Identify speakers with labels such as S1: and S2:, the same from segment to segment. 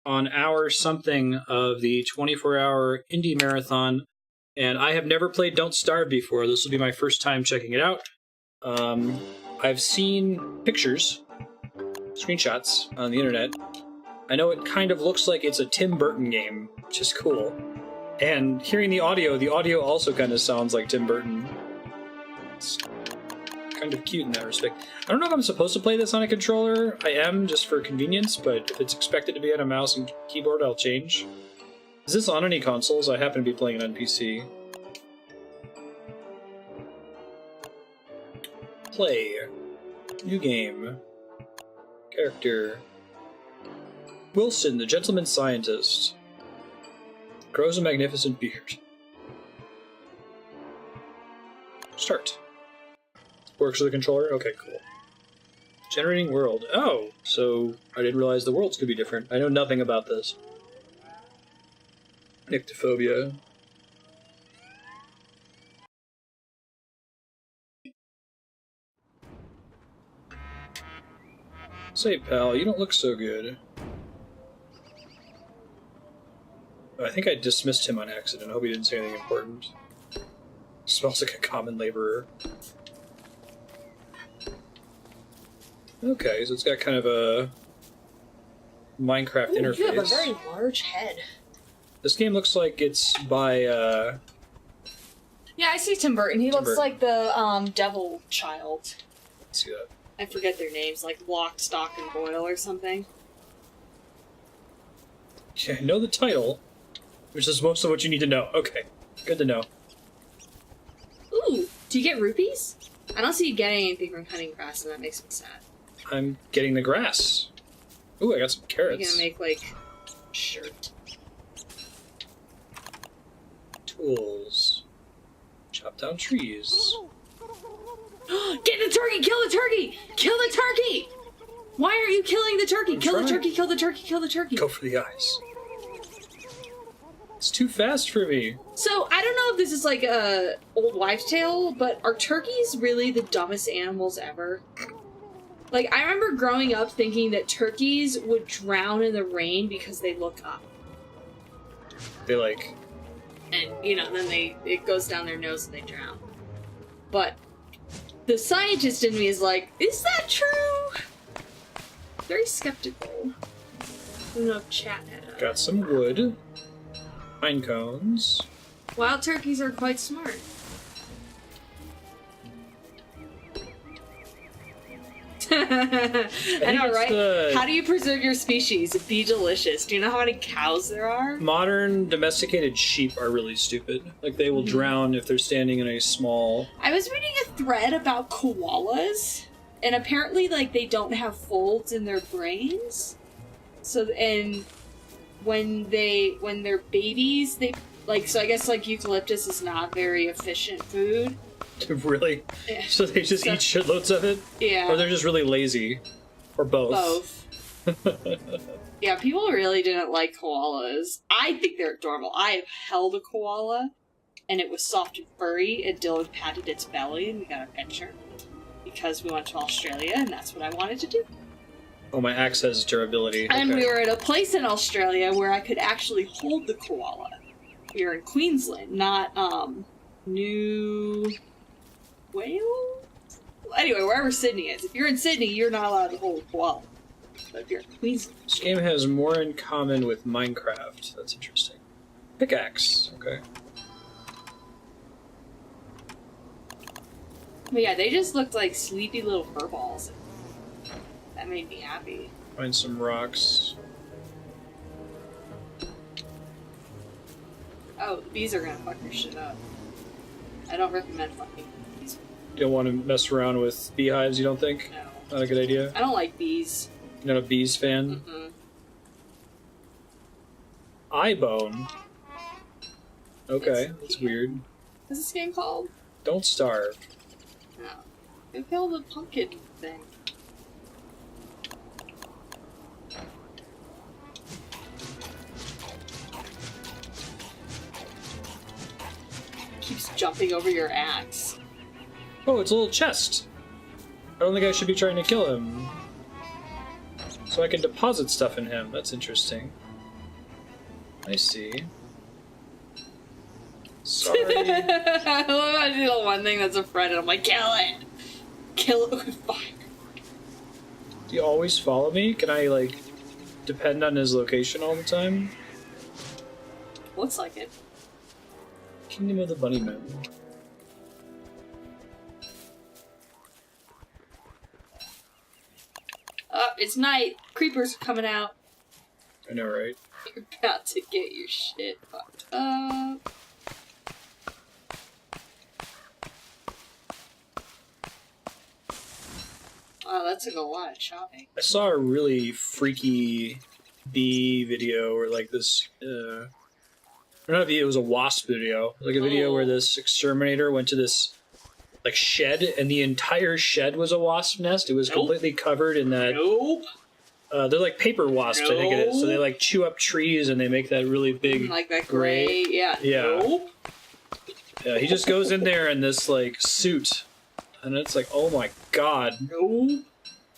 S1: on hour something of the 24-hour indie marathon, and I have never played Don't Starve before. This will be my first time checking it out. I've seen pictures, screenshots on the internet. I know it kind of looks like it's a Tim Burton game, which is cool. And hearing the audio also kind of sounds like Tim Burton. It's kind of cute in that respect. I don't know if I'm supposed to play this on a controller. I am, just for convenience, but if it's expected to be on a mouse and keyboard, I'll change. Is this on any consoles? I happen to be playing it on PC. Play. New game. Character. Wilson, the gentleman scientist. Grows a magnificent beard. Start. Works with the controller? Okay, cool. Generating world. Oh, so I didn't realize the worlds could be different. I know nothing about this. Nyctophobia. Say, pal, you don't look so good. I think I dismissed him on accident. I hope he didn't say anything important. Smells like a common laborer. Okay, so it's got kind of a Minecraft interface.
S2: You have a very large head.
S1: This game looks like it's by,
S2: Yeah, I see Tim Burton. He looks like the, Devil Child.
S1: Let's see that.
S2: I forget their names, like Lock, Stock, and Boyle or something.
S1: Yeah, I know the title, which is most of what you need to know. Okay, good to know.
S2: Ooh, do you get rupees? I don't see you getting anything from cutting grass, and that makes me sad.
S1: I'm getting the grass. Ooh, I got some carrots.
S2: You're gonna make, like, a shirt.
S1: Tools. Chop down trees.
S2: Get the turkey! Kill the turkey! Kill the turkey! Why aren't you killing the turkey? Kill the turkey, kill the turkey, kill the turkey.
S1: Go for the eyes. It's too fast for me.
S2: So, I don't know if this is like a old wives' tale, but are turkeys really the dumbest animals ever? Like, I remember growing up thinking that turkeys would drown in the rain because they look up.
S1: They like...
S2: And, you know, then it goes down their nose and they drown. But the scientist in me is like, is that true? Very skeptical. I don't know if chat had
S1: Got some wood. Pine cones.
S2: Wild turkeys are quite smart. I know, right? How do you preserve your species? Be delicious. Do you know how many cows there are?
S1: Modern domesticated sheep are really stupid. Like, they will drown if they're standing in a small...
S2: I was reading a thread about koalas, and apparently, like, they don't have folds in their brains. So, and when they're babies, they, like, so I guess, like, eucalyptus is not very efficient food.
S1: Really?
S2: Yeah.
S1: So they just eat shitloads of it?
S2: Yeah.
S1: Or they're just really lazy? Or both?
S2: Both. Yeah, people really didn't like koalas. I think they're adorable. I have held a koala, and it was soft and furry, and Dylan patted its belly, and we got a picture. Because we went to Australia, and that's what I wanted to do.
S1: Oh, my axe has durability.
S2: And
S1: okay.
S2: we were at a place in Australia where I could actually hold the koala. We were in Queensland, not, New Wales? Anyway, wherever Sydney is. If you're in Sydney, you're not allowed to hold a koala. But if you're in Queensland...
S1: This game has more in common with Minecraft. That's interesting. Pickaxe. Okay.
S2: But yeah, they just looked like sleepy little furballs. That made me happy.
S1: Find some rocks.
S2: Oh, the bees are gonna fuck your shit up. I don't recommend fucking bees.
S1: You don't want to mess around with beehives, you don't think?
S2: No.
S1: Not a good idea?
S2: I don't like bees.
S1: You're not a bees fan?
S2: Mm-mm.
S1: Eyebone. Okay, that's weird.
S2: What's this game called?
S1: Don't Starve.
S2: No. Go kill the pumpkin thing. Keeps jumping over your axe.
S1: Oh, it's a little chest. I don't think I should be trying to kill him. So I can deposit stuff in him. That's interesting. I see. Sorry.
S2: I love how I do the one thing that's a friend and I'm like, kill it! Kill it with fire.
S1: Do you always follow me? Can I, like, depend on his location all the time?
S2: Looks like it.
S1: Kingdom of the Bunnymen.
S2: It's night. Creepers are coming out.
S1: I know, right?
S2: You're about to get your shit fucked up. Wow, that took a lot of chopping.
S1: I saw a really freaky bee video where, like, this, or not a bee, it was a wasp video. Like a video where this exterminator went to this, like, shed, and the entire shed was a wasp nest. It was completely covered in that.
S2: Nope.
S1: They're like paper wasps, I think it is. So they, like, chew up trees and they make that really big.
S2: Like that gray, yeah.
S1: Nope. Yeah, he just goes in there in this, like, suit. And it's like, oh my god.
S2: No.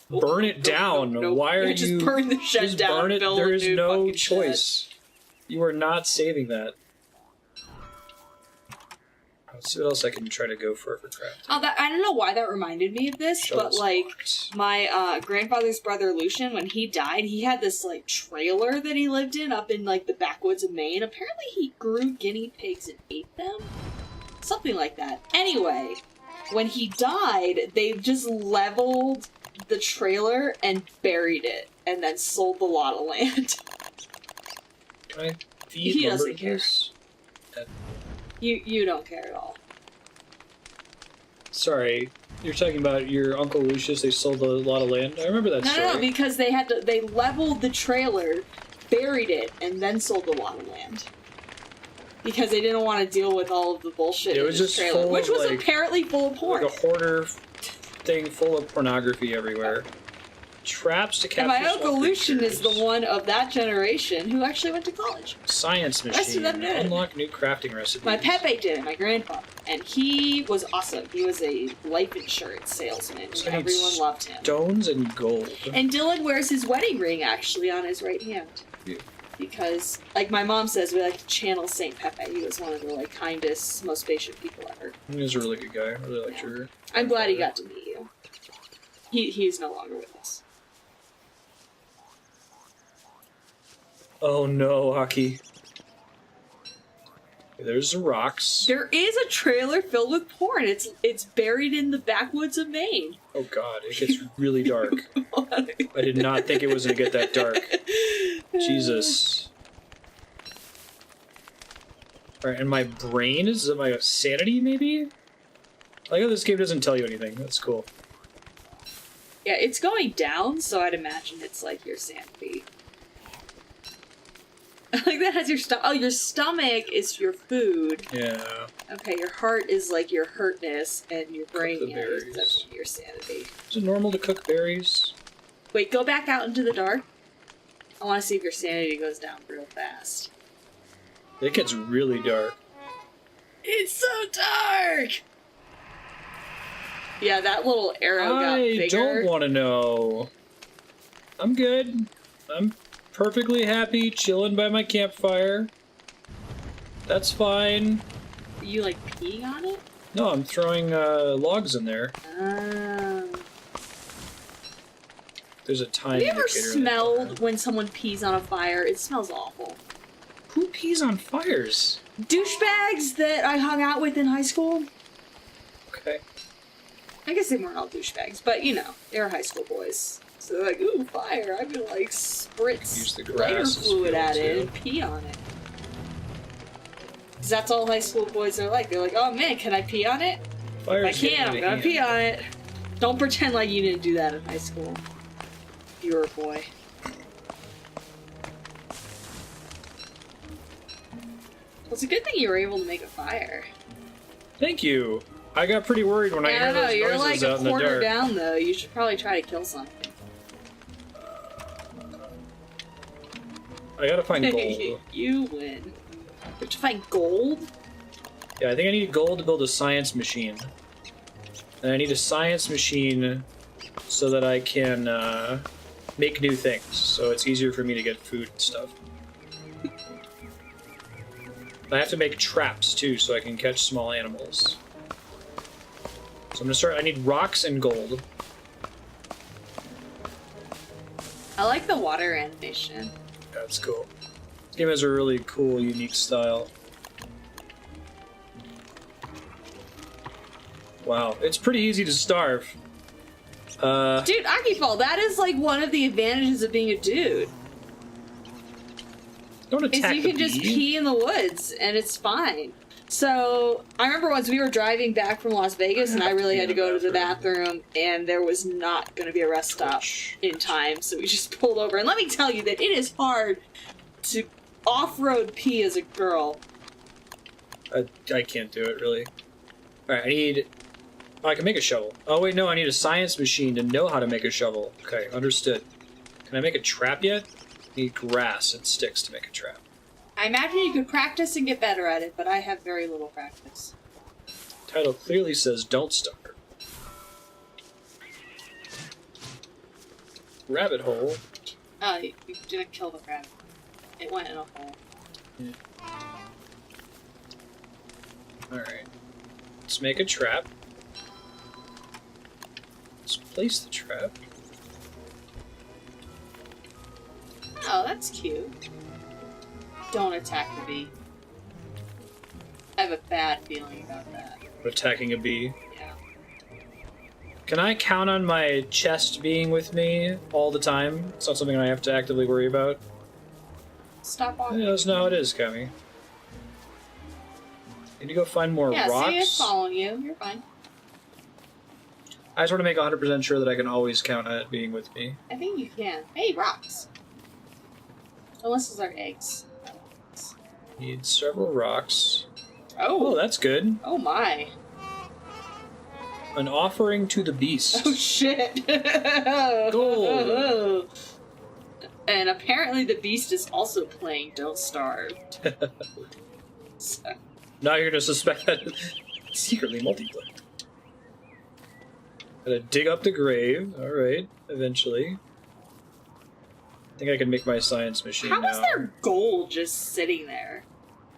S1: Burn it down. Why are you...
S2: Just burn the shed
S1: just
S2: down.
S1: Burn it.
S2: Build
S1: There
S2: a
S1: is
S2: new
S1: no
S2: fucking
S1: choice.
S2: shed.
S1: You are not saving that. Let's see what else I can try to go for craft.
S2: Oh, I don't know why that reminded me of this, but like my grandfather's brother Lucian, when he died, he had this like trailer that he lived in up in like the backwoods of Maine. Apparently, he grew guinea pigs and ate them, something like that. Anyway, when he died, they just leveled the trailer and buried it, and then sold the lot of land.
S1: Can I feed
S2: He
S1: lumber
S2: doesn't
S1: to
S2: care.
S1: this?
S2: You don't care at all.
S1: Sorry, you're talking about your Uncle Lucius, they sold a lot of land? I remember that story.
S2: No, because they leveled the trailer, buried it, and then sold a lot of land. Because they didn't want to deal with all of the bullshit
S1: It
S2: in
S1: was
S2: this
S1: just
S2: trailer,
S1: full
S2: which
S1: of,
S2: was
S1: like-
S2: apparently full of porn.
S1: Like a hoarder thing full of pornography everywhere. Traps to
S2: And
S1: capture
S2: my Uncle
S1: small
S2: Lucian is the
S1: creatures.
S2: one of that generation who actually went to college.
S1: Science
S2: Rest of
S1: machine.
S2: them did.
S1: Unlock new crafting recipes.
S2: My Pepe did it, my grandfather. And he was awesome. He was a life insurance salesman,
S1: So
S2: and
S1: I need
S2: everyone loved him.
S1: Stones and gold.
S2: And Dylan wears his wedding ring, actually, on his right hand.
S1: Yeah.
S2: Because, like my mom says, we like to channel Saint Pepe. He was one of the like kindest, most patient people ever.
S1: He was a really good guy. I really liked your...
S2: I'm glad he got to meet you. He's no longer with us.
S1: Oh no, Aki. There's the rocks.
S2: There is a trailer filled with porn. It's buried in the backwoods of Maine.
S1: Oh god, it gets really dark. I did not think it was going to get that dark. Jesus. Alright, and my brain? Is it my sanity, maybe? I like how this game doesn't tell you anything. That's cool.
S2: Yeah, it's going down, so I'd imagine it's like your sanity. Like that has your stomach. Oh, your stomach is your food.
S1: Yeah.
S2: Okay, your heart is like your hurtness, and your brain
S1: the
S2: is
S1: berries.
S2: that's your sanity.
S1: Is it normal to cook berries?
S2: Wait, go back out into the dark. I want to see if your sanity goes down real fast.
S1: It gets really dark.
S2: It's so dark! Yeah, that little arrow got
S1: I
S2: bigger.
S1: don't want to know. I'm good. I'm perfectly happy chilling by my campfire. That's fine.
S2: Are you like peeing on it?
S1: No, I'm throwing logs in there. There's a time
S2: Have you ever
S1: indicator.
S2: smelled when someone pees on a fire? It smells awful.
S1: Who pees on fires?
S2: Douchebags that I hung out with in high school.
S1: Okay.
S2: I guess they weren't all douchebags, but you know, they were high school boys. So they're like, ooh, fire. I'm gonna like
S1: Use
S2: spritz
S1: the
S2: lighter
S1: grass as
S2: fluid
S1: fuel,
S2: at it
S1: too.
S2: and pee on it. Because that's all high school boys are like. They're like, oh man, can I pee on it?
S1: Fire's
S2: If I can, I'm gonna pee on it. Don't pretend like you didn't do that in high school. If you were a boy. Well, it's a good thing you were able to make a fire.
S1: Thank you. I got pretty worried when I
S2: Yeah, I
S1: heard
S2: know,
S1: those
S2: you're
S1: noises
S2: like
S1: out
S2: a
S1: in the
S2: corner
S1: dark.
S2: down though. You should probably try to kill something.
S1: I gotta find gold.
S2: You win. You have to find gold?
S1: Yeah, I think I need gold to build a science machine. And I need a science machine so that I can make new things. So it's easier for me to get food and stuff. I have to make traps, too, so I can catch small animals. So I'm gonna start... I need rocks and gold.
S2: I like the water animation.
S1: That's cool. This game has a really cool, unique style. Wow, it's pretty easy to starve.
S2: Dude, Akifall, that is like one of the advantages of being a dude.
S1: Don't attack
S2: Is you can just pee in the woods and it's fine. So I remember once we were driving back from Las Vegas and I really had to go to the bathroom and there was not going to be a rest stop in time, so we just pulled over. And let me tell you that it is hard to off-road pee as a girl.
S1: I can't do it, really. Alright, I need... Oh, I can make a shovel. Oh, wait, no, I need a science machine to know how to make a shovel. Okay, understood. Can I make a trap yet? I need grass and sticks to make a trap.
S2: I imagine you could practice and get better at it, but I have very little practice.
S1: Title clearly says, don't start. Rabbit hole.
S2: Oh, you didn't kill the rabbit. It went in a hole.
S1: Yeah. Alright. Let's make a trap. Let's place the trap.
S2: Oh, that's cute. Don't attack the bee. I have a bad feeling about that.
S1: Attacking a bee.
S2: Yeah.
S1: Can I count on my chest being with me all the time? It's not something I have to actively worry about.
S2: Stop walking.
S1: Yeah, that's not how it is, Kami. Need to go find more rocks.
S2: Yeah, see, it's following you. You're fine.
S1: I just want to make 100% sure that I can always count on it being with me.
S2: I think you can. Hey, rocks. Unless those are eggs.
S1: Need several rocks.
S2: Oh.
S1: Oh, that's good.
S2: Oh my.
S1: An offering to the beast.
S2: Oh shit.
S1: Gold.
S2: And apparently the beast is also playing Don't Starve. So.
S1: Now you're gonna suspect that it's secretly multiplayer. Gotta dig up the grave. Alright, eventually. I think I can make my science machine now.
S2: How is there gold just sitting there?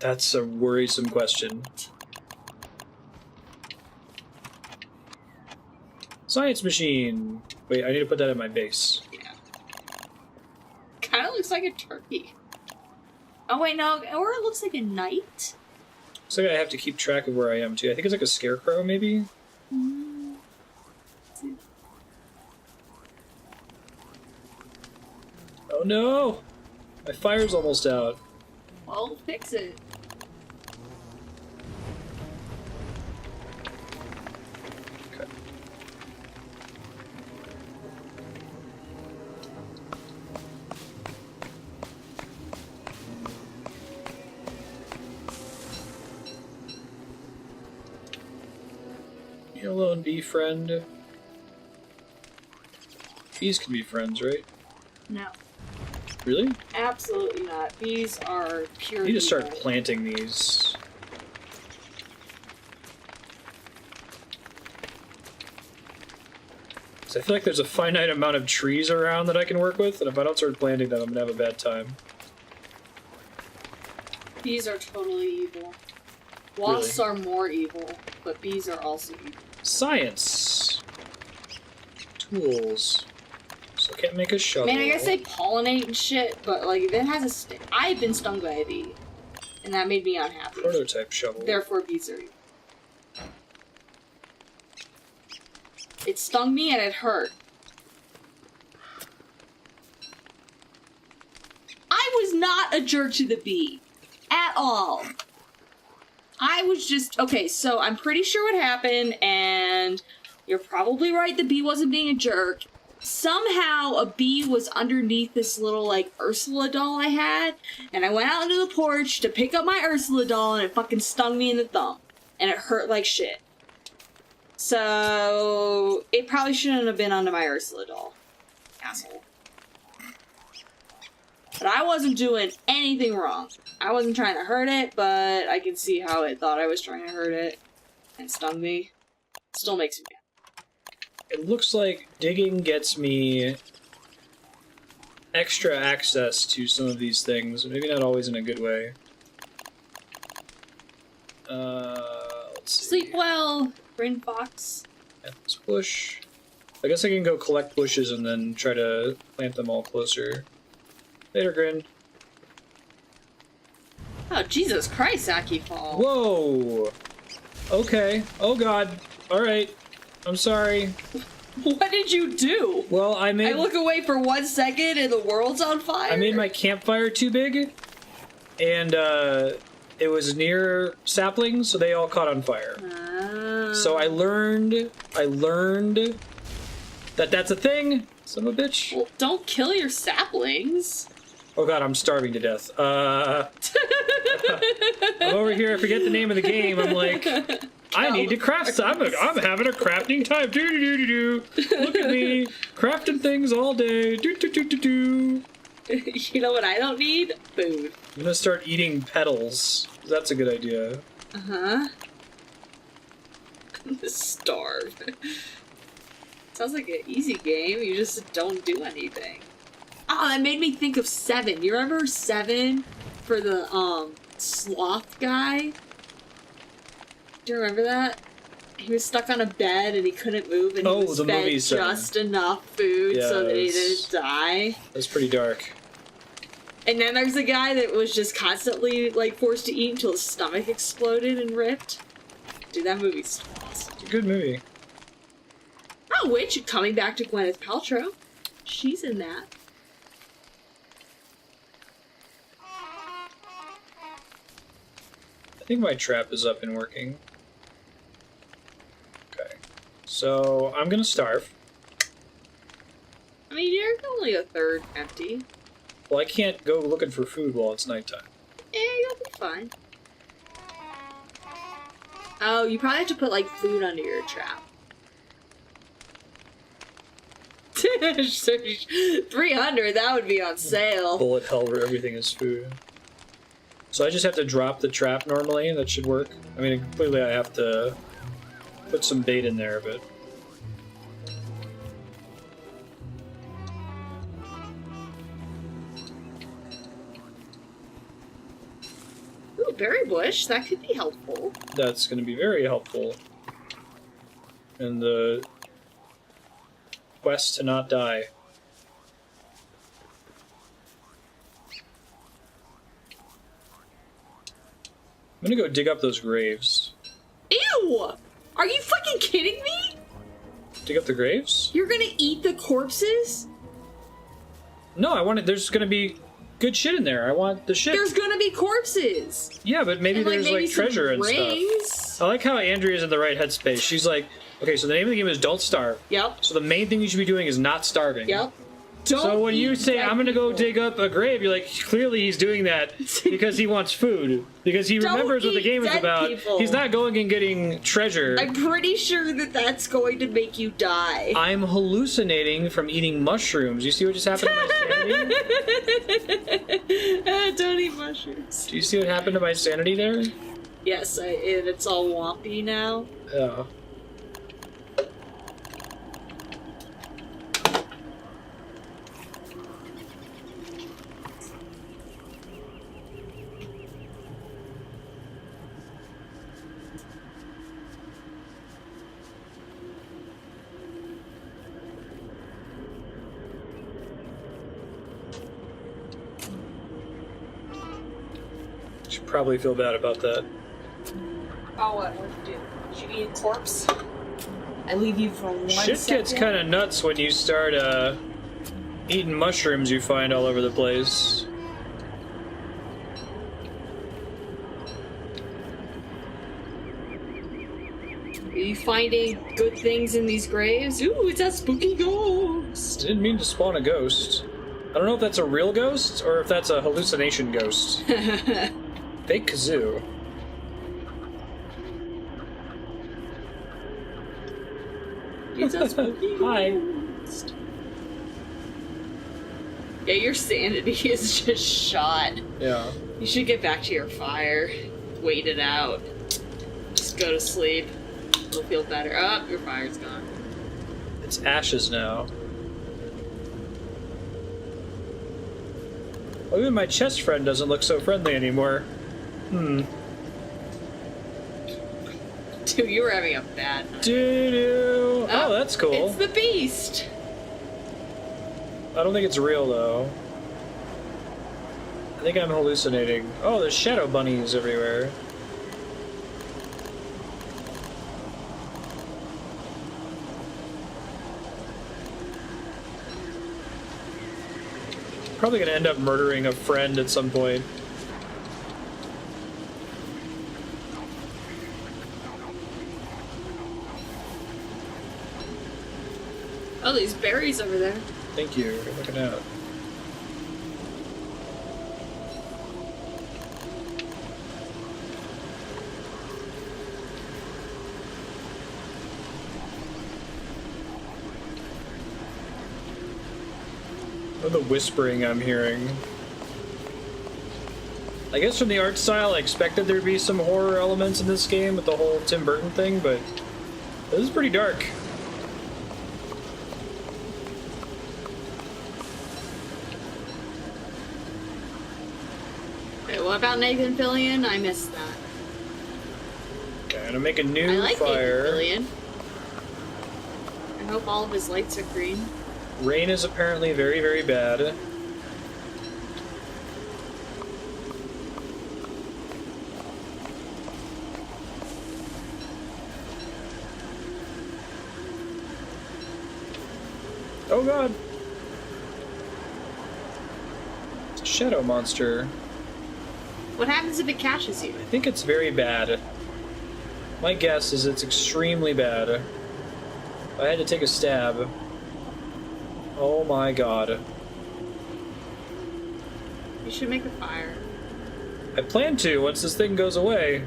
S1: That's a worrisome question. Science machine! Wait, I need to put that in my base.
S2: Yeah. Kinda looks like a turkey. Oh wait, no, or it looks like a knight?
S1: Looks like I have to keep track of where I am too. I think it's like a scarecrow, maybe? Oh no! My fire's almost out.
S2: Well, fix it.
S1: Okay. You alone, bee friend. Bees can be friends, right?
S2: No.
S1: Really?
S2: Absolutely not. These are pure
S1: I need to start
S2: evil.
S1: planting these. So I feel like there's a finite amount of trees around that I can work with, and if I don't start planting them, I'm gonna have a bad time.
S2: Bees are totally evil. Wasps
S1: Really?
S2: are more evil, but bees are also evil.
S1: Science! Tools. So I can't make a shovel.
S2: Man, I guess they pollinate and shit, but like, if it has a sting. I've been stung by a bee, and that made me unhappy.
S1: Prototype shovel.
S2: Therefore, bees are evil. It stung me and it hurt. I was not a jerk to the bee. At all. I was just... Okay, so I'm pretty sure what happened, and you're probably right, the bee wasn't being a jerk. Somehow a bee was underneath this little, like, Ursula doll I had, and I went out into the porch to pick up my Ursula doll, and it fucking stung me in the thumb. And it hurt like shit. So, it probably shouldn't have been under my Ursula doll. Asshole. But I wasn't doing anything wrong. I wasn't trying to hurt it, but I could see how it thought I was trying to hurt it and stung me. Still makes me mad.
S1: It looks like digging gets me extra access to some of these things, maybe not always in a good way. Let's see.
S2: Sleep well, Brain Fox.
S1: Plant this bush. I guess I can go collect bushes and then try to plant them all closer. Later, Grin.
S2: Oh, Jesus Christ, Aki Fall.
S1: Whoa! Okay. Oh god. Alright. I'm sorry.
S2: What did you do?
S1: Well, I
S2: look away for 1 second and the world's on fire?
S1: I made my campfire too big, and it was near saplings, so they all caught on fire. So I learned that that's a thing. Son of a bitch.
S2: Well, don't kill your saplings.
S1: Oh god, I'm starving to death. I'm over here, I forget the name of the game. I'm like, I need to craft. I'm having a crafting time. Do. Look at me, crafting things all day. Do.
S2: You know what I don't need? Food.
S1: I'm gonna start eating petals. That's a good idea.
S2: Uh-huh. Starve. Sounds like an easy game. You just don't do anything. Oh, that made me think of 7. You remember 7 for the sloth guy? Do you remember that? He was stuck on a bed and he couldn't move, and he was fed just enough food so that he didn't die.
S1: That's pretty dark.
S2: And then there's a guy that was just constantly like forced to eat until his stomach exploded and ripped. Dude, that movie's awesome.
S1: It's a good movie.
S2: Oh, which, coming back to Gwyneth Paltrow, she's in that.
S1: I think my trap is up and working. Okay. So, I'm gonna starve.
S2: I mean, you're only a third empty.
S1: Well, I can't go looking for food while it's nighttime.
S2: Yeah, you'll be fine. Oh, you probably have to put, like, food under your trap. 300, that would be on sale.
S1: Bullet hell where everything is food. So I just have to drop the trap normally, that should work. I mean, clearly I have to put some bait in there, but...
S2: Ooh, berry bush, that could be helpful.
S1: That's going to be very helpful in the quest to not die. I'm gonna go dig up those graves.
S2: Ew! Are you fucking kidding me?
S1: Dig up the graves?
S2: You're gonna eat the corpses?
S1: No, I want it. There's gonna be good shit in there. I want the shit.
S2: There's gonna be corpses.
S1: Yeah, but maybe
S2: And,
S1: there's
S2: maybe
S1: like treasure and
S2: rings.
S1: stuff. I like how Andrea's in the right headspace. She's like, okay, so the name of the game is Don't Starve.
S2: Yep.
S1: So the main thing you should be doing is not starving.
S2: Yep.
S1: So when you say, I'm gonna go dig up a grave, you're like, clearly he's doing that because he wants food. Because he remembers what the game is about.
S2: People.
S1: He's not going and getting treasure.
S2: I'm pretty sure that that's going to make you die.
S1: I'm hallucinating from eating mushrooms. You see what just happened to my sanity?
S2: Don't eat mushrooms.
S1: Do you see what happened to my sanity there?
S2: Yes, and it's all wompy now.
S1: Yeah. Should probably feel bad about that.
S2: Oh, what did you do? Did you eat a corpse? I leave you for 1 second.
S1: Shit gets kind of nuts when you start eating mushrooms you find all over the place.
S2: Are you finding good things in these graves? Ooh, it's a spooky ghost.
S1: I didn't mean to spawn a ghost. I don't know if that's a real ghost or if that's a hallucination ghost. Fake kazoo.
S2: It's a spooky
S1: Hi.
S2: ghost. Yeah, your sanity is just shot.
S1: Yeah.
S2: You should get back to your fire. Wait it out. Just go to sleep. You'll feel better. Oh, your fire's gone.
S1: It's ashes now. Well, even my chest friend doesn't look so friendly anymore.
S2: Dude, you were having a bad night.
S1: Doo-doo. Oh, that's cool.
S2: It's the beast.
S1: I don't think it's real, though. I think I'm hallucinating. Oh, there's shadow bunnies everywhere. Probably gonna end up murdering a friend at some point.
S2: Oh, these berries over there.
S1: Thank you. You're looking out. Oh, the whispering I'm hearing. I guess from the art style, I expected there'd be some horror elements in this game with the whole Tim Burton thing, but this is pretty dark.
S2: Wait, what about Nathan Fillion? I missed that.
S1: Okay, I'm gonna make a new
S2: I like
S1: fire.
S2: Nathan Fillion. I hope all of his lights are green.
S1: Rain is apparently very, very bad. Oh god! It's a shadow monster.
S2: What happens if it catches you?
S1: I think it's very bad. My guess is it's extremely bad. If I had to take a stab. Oh my god.
S2: You should make a fire.
S1: I plan to once this thing goes away.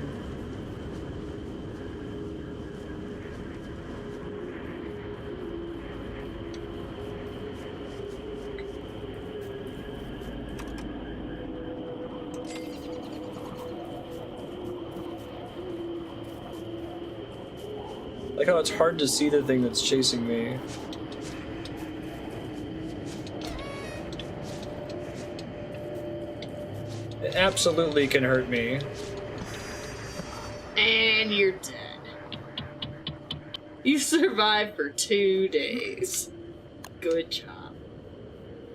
S1: Like how it's hard to see the thing that's chasing me. It absolutely can hurt me.
S2: And you're dead. You survived for 2 days. Good job.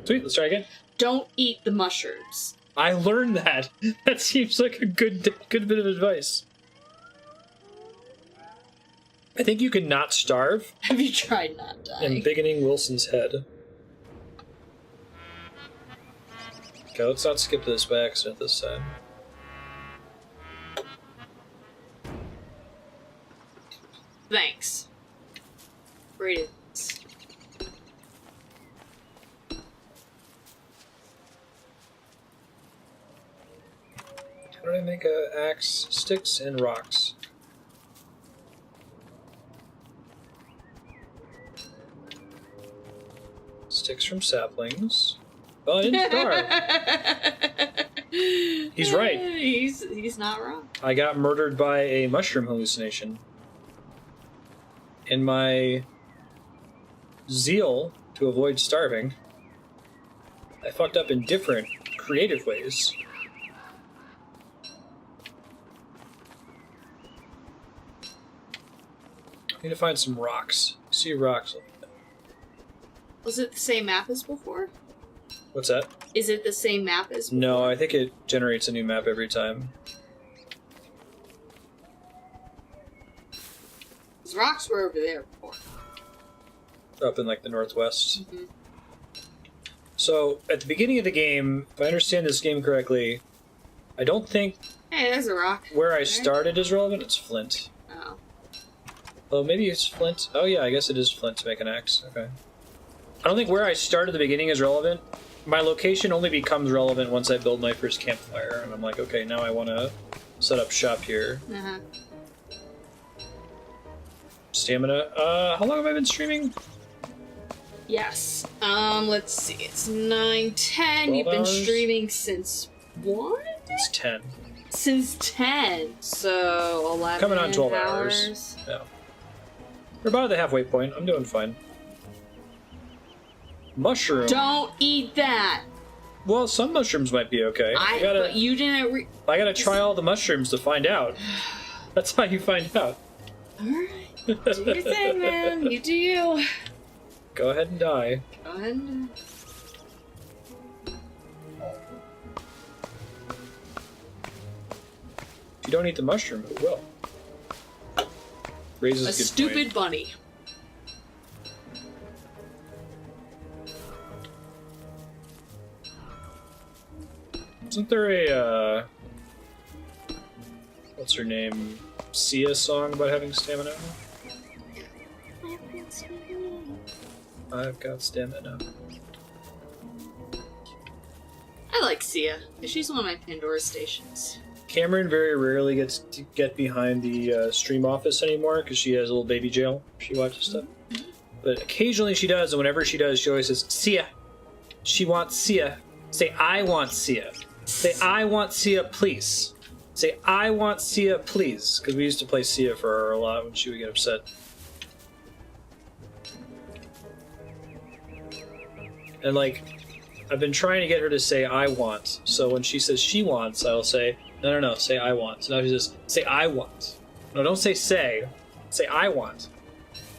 S1: Sweet, let's try again.
S2: Don't eat the mushrooms.
S1: I learned that. That seems like a good bit of advice. I think you can not starve.
S2: Have you tried not dying?
S1: Embiggening Wilson's head. Okay, let's not skip this by accident this time.
S2: Thanks. Rated.
S1: How did I make a axe? Sticks and rocks. Sticks from saplings. Oh, I didn't starve. He's right.
S2: He's not wrong.
S1: I got murdered by a mushroom hallucination. In my zeal to avoid starving, I fucked up in different, creative ways. I need to find some rocks. See rocks.
S2: Was it the same map as before?
S1: What's that?
S2: Is it the same map as before?
S1: No, I think it generates a new map every time.
S2: Those rocks were over there before.
S1: Up in like the northwest. Mm-hmm. So at the beginning of the game, if I understand this game correctly, I don't think
S2: hey, there's a rock.
S1: Where I started is relevant. It's flint.
S2: Oh.
S1: Oh, maybe it's flint. Oh yeah, I guess it is flint to make an axe. Okay. I don't think where I started at the beginning is relevant. My location only becomes relevant once I build my first campfire, and I'm like, okay, now I want to set up shop here.
S2: Uh-huh.
S1: Stamina. How long have I been streaming?
S2: Yes. Let's see. It's 9:10. You've been
S1: hours?
S2: Streaming since what?
S1: It's 10.
S2: Since 10. So 11
S1: Coming on 12
S2: hours.
S1: hours. Yeah. We're about at the halfway point. I'm doing fine. Mushroom.
S2: Don't eat that.
S1: Well, some mushrooms might be okay.
S2: But you didn't.
S1: I gotta try all the mushrooms to find out. That's how you find out.
S2: Alright. Do your thing, man. You do you.
S1: Go ahead and die.
S2: Go ahead and...
S1: If you don't eat the mushroom, it will. Raises
S2: A
S1: good
S2: stupid
S1: point.
S2: bunny.
S1: Isn't there a, what's her name? Sia song about having stamina? I've got stamina.
S2: I like Sia. She's one of my Pandora stations.
S1: Cameron very rarely gets to get behind the stream office anymore because she has a little baby jail. She watches stuff. But occasionally she does, and whenever she does, she always says, Sia. She wants Sia. Say, I want Sia. Say, I want Sia, please. Say, I want Sia, please. Because we used to play Sia for her a lot when she would get upset. And, like, I've been trying to get her to say, I want. So when she says she wants, I'll say, no, say I want. So now she says, say I want. No, don't say. Say I want.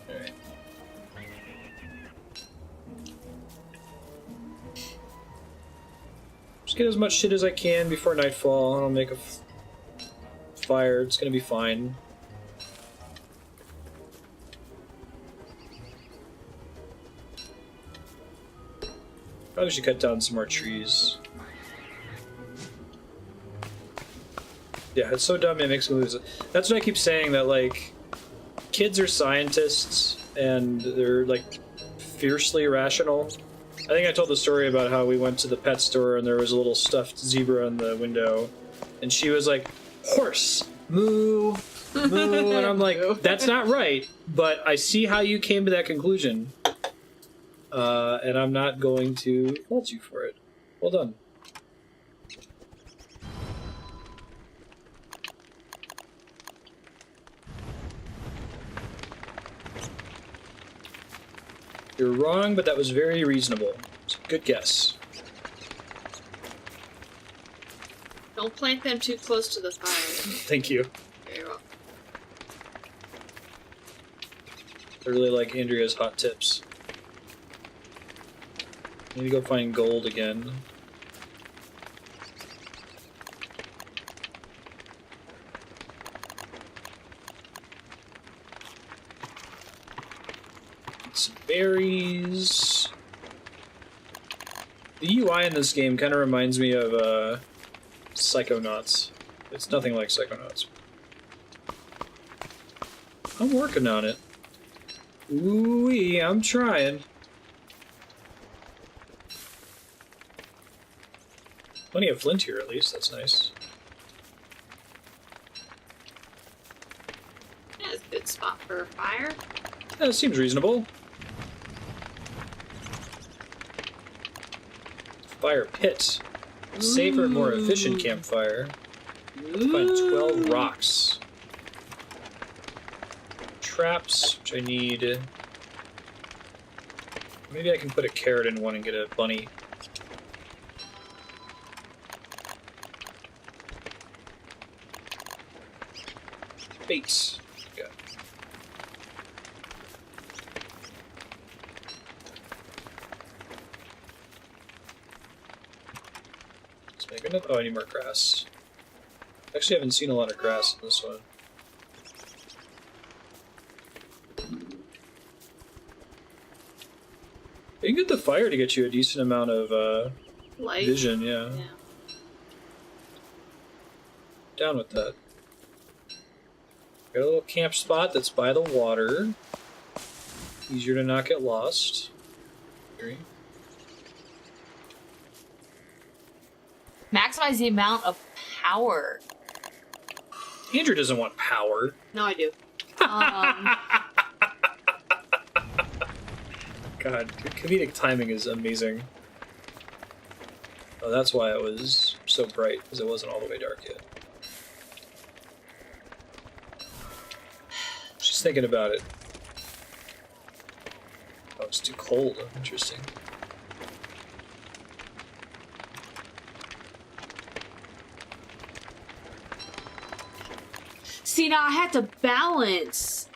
S1: Alright. Just get as much shit as I can before nightfall, and I'll make a fire. It's gonna be fine. Probably should cut down some more trees. Yeah, it's so dumb it makes me lose it. That's what I keep saying, that, like, kids are scientists, and they're, like, fiercely irrational. I think I told the story about how we went to the pet store and there was a little stuffed zebra in the window, and she was like, horse, moo, moo, and I'm like, that's not right, but I see how you came to that conclusion, and I'm not going to fault you for it. Well done. You're wrong, but that was very reasonable. It's a good guess.
S2: Don't plant them too close to the fire.
S1: Thank you.
S2: Very well.
S1: I really like Andrea's hot tips. I need to go find gold again. Some berries. The UI in this game kind of reminds me of Psychonauts. It's nothing like Psychonauts. I'm working on it. Ooh-wee, I'm trying. Plenty of flint here, at least. That's nice.
S2: Yeah, it's a good spot for a fire.
S1: That seems reasonable. Fire pit. Safer and more efficient campfire. Find 12 rocks. Traps, which I need. Maybe I can put a carrot in one and get a bunny. Baits. Yeah. Let's make another. Oh, I need more grass. Actually, I haven't seen a lot of grass in this one. You can get the fire to get you a decent amount of
S2: Light.
S1: vision, yeah.
S2: Yeah.
S1: Down with that. Got a little camp spot that's by the water. Easier to not get lost. Very.
S3: Maximize the amount of power.
S1: Andrew doesn't want power.
S2: No, I do.
S1: God, comedic timing is amazing. Oh, that's why it was so bright, because it wasn't all the way dark yet. She's thinking about it. Oh, it's too cold. Interesting.
S2: See, now I had to balance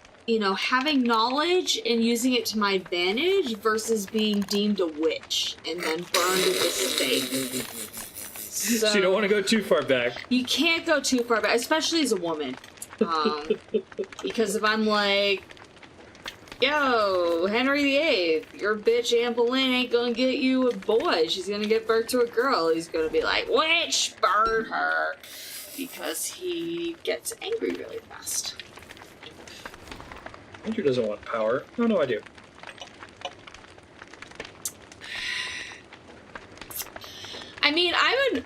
S2: having knowledge and using it to my advantage versus being deemed a witch and then burned at the stake.
S1: So you don't want to go too far back.
S2: You can't go too far back, especially as a woman. Because if I'm like, yo, Henry VIII, your bitch Anne Boleyn ain't gonna get you a boy. She's gonna get birth to a girl. He's gonna be like, witch, burn her. Because he gets angry really fast.
S1: Andrew doesn't want power. Oh, no, I do.
S2: I mean, I would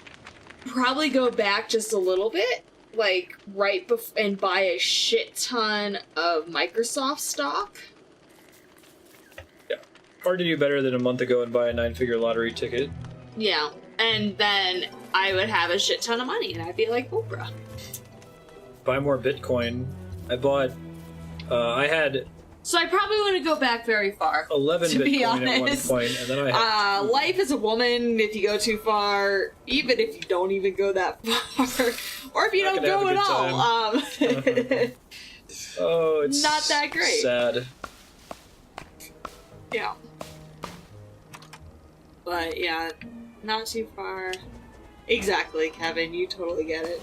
S2: probably go back just a little bit, like, right before, and buy a shit ton of Microsoft stock.
S1: Yeah. Hard to do better than a month ago and buy a 9-figure lottery ticket.
S2: Yeah. And then I would have a shit ton of money, and I'd be like Oprah.
S1: Buy more Bitcoin. I bought... I had...
S2: So I probably wouldn't go back very far.
S1: 11
S2: to
S1: Bitcoin
S2: be honest.
S1: at one point, and then I had...
S2: life as a woman, if you go too far, even if you don't even go that far, or if you don't go at all,
S1: oh, it's
S2: not that great.
S1: Sad.
S2: Yeah. But yeah, not too far. Exactly, Kevin, you totally get it.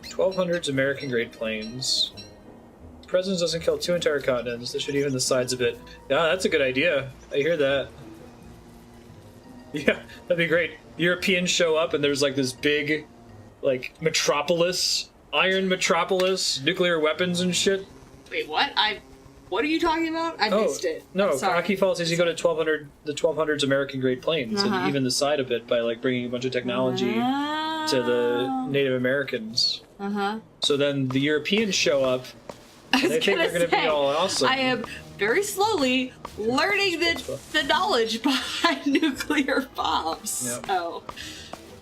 S1: 1200's American-grade planes. President doesn't kill 2 entire continents. They should even the sides a bit. Yeah, that's a good idea. I hear that. Yeah, that'd be great. Europeans show up and there's like this big, like, metropolis, iron metropolis, nuclear weapons and shit.
S2: Wait, what? What are you talking about? I missed it.
S1: No,
S2: sorry.
S1: Rocky Falls says you go to 1200's American-grade planes and even the side a bit by like bringing a bunch of technology to the Native Americans. So then the Europeans show up. And they think they're going to be all awesome.
S2: I am very slowly learning the knowledge behind nuclear bombs.
S1: Yep.
S2: So,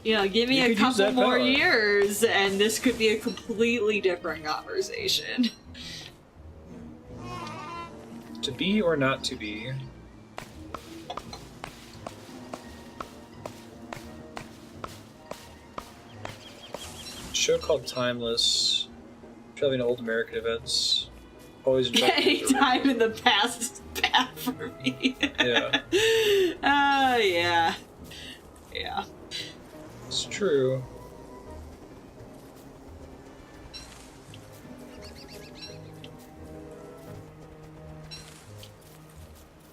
S2: give me
S1: You
S2: a
S1: could use
S2: couple
S1: that
S2: more
S1: power.
S2: years, and this could be a completely different conversation.
S1: To be or not to be? Show called Timeless. Traveling to old American events. Always enjoyed
S2: Any time in the past is bad for me.
S1: Yeah.
S2: Yeah. Yeah.
S1: It's true.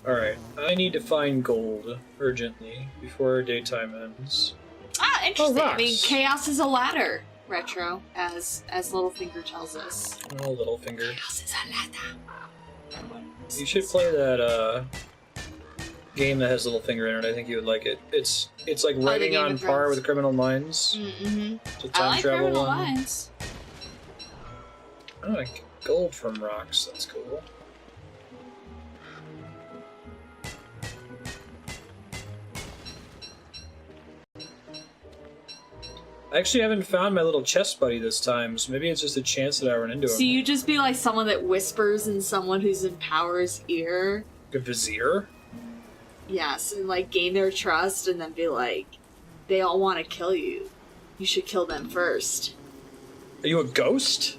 S1: Alright, I need to find gold urgently before daytime ends.
S2: Ah, interesting. I mean,
S1: rocks.
S2: chaos is a ladder. Retro, as Littlefinger tells us.
S1: Oh, Littlefinger.
S2: Chaos is a ladder.
S1: You should play that game that has Littlefinger in it. I think you would like it. It's like writing
S2: Game
S1: on
S2: of
S1: par
S2: Thrones.
S1: with Criminal Minds.
S2: Mm-hmm.
S1: It's a
S2: I
S1: time
S2: like
S1: travel
S2: Criminal
S1: one.
S2: Minds.
S1: I like gold from rocks. That's cool. I actually haven't found my little chest buddy this time, so maybe it's just a chance that I run into him.
S2: So you just be like someone that whispers in someone who's in power's ear.
S1: A vizier?
S2: Yes, and like gain their trust and then be like, they all want to kill you. You should kill them first.
S1: Are you a ghost?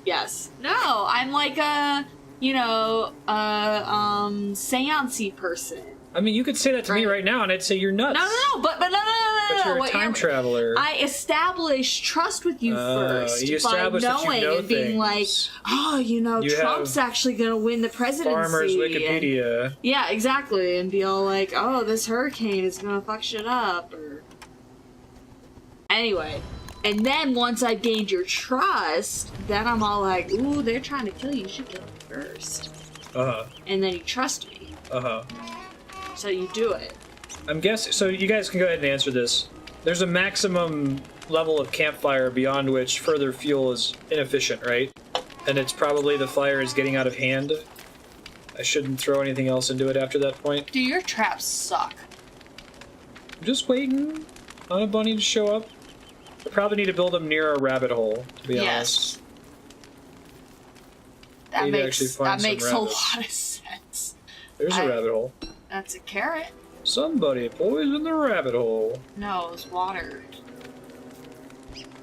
S2: Yes. No, I'm like a, seance-y person.
S1: I mean, you could say that to me right now, and I'd say you're nuts.
S2: No, but no.
S1: But you're a
S2: What
S1: time traveler.
S2: I establish trust with you first
S1: you
S2: by
S1: establish that you
S2: knowing
S1: know
S2: and being like,
S1: things.
S2: you Trump's actually going to win the presidency.
S1: Farmer's
S2: and-
S1: Wikipedia.
S2: yeah, exactly, and be all like, oh, this hurricane is going to fuck shit up. Or anyway, and then once I've gained your trust, then I'm all like, ooh, they're trying to kill you. You should kill them first.
S1: Uh-huh.
S2: And then you trust me,
S1: Uh-huh.
S2: so you do it.
S1: I'm guessing, so you guys can go ahead and answer this. There's a maximum level of campfire beyond which further fuel is inefficient, right? And it's probably the fire is getting out of hand. I shouldn't throw anything else into it after that point.
S2: Dude, your traps suck.
S1: I'm just waiting on a bunny to show up. I probably need to build them near a rabbit hole, to be honest.
S2: That
S1: Need to
S2: makes
S1: actually find some
S2: a
S1: rabbits.
S2: lot of sense.
S1: There's a rabbit hole.
S2: That's a carrot.
S1: Somebody poisoned the rabbit hole.
S2: No, it's water.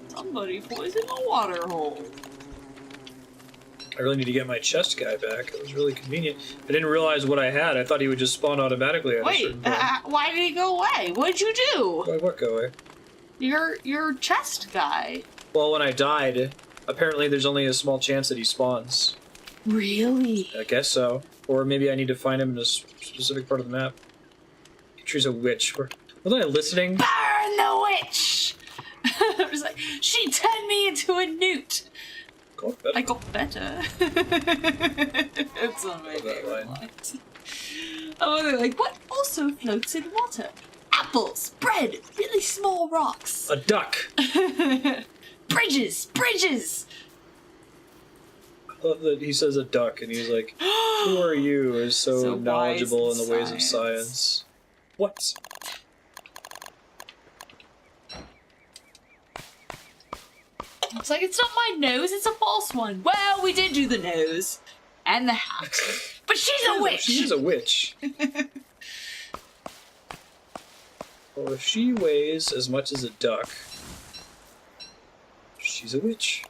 S2: Somebody poisoned the water hole.
S1: I really need to get my chest guy back. It was really convenient. I didn't realize what I had. I thought he would just spawn automatically at a
S3: Wait,
S1: certain point.
S3: why did he go away? What did you do?
S1: Why, what go away?
S3: Your chest guy.
S1: Well, when I died, apparently there's only a small chance that he spawns.
S3: Really?
S1: I guess so. Or maybe I need to find him in a specific part of the map. She's a witch. Wasn't I listening?
S3: Burn the witch! I was like, she turned me into a newt.
S1: Got better.
S3: I got better. It's one of my
S1: Love that
S3: favorite
S1: line.
S3: lines. Oh, they're like, what also floats in water? Apples, bread, really small rocks.
S1: A duck.
S3: Bridges, bridges.
S1: I love that he says a duck, and he's like, "Who are you?" Is so,
S3: So wise
S1: knowledgeable in
S3: in
S1: the ways of
S3: science.
S1: science. What?
S3: It's like, it's not my nose, it's a false one. Well, we did do the nose and the hat, but she's a witch.
S1: She is a witch. Well, if she weighs as much as a duck, she's a witch.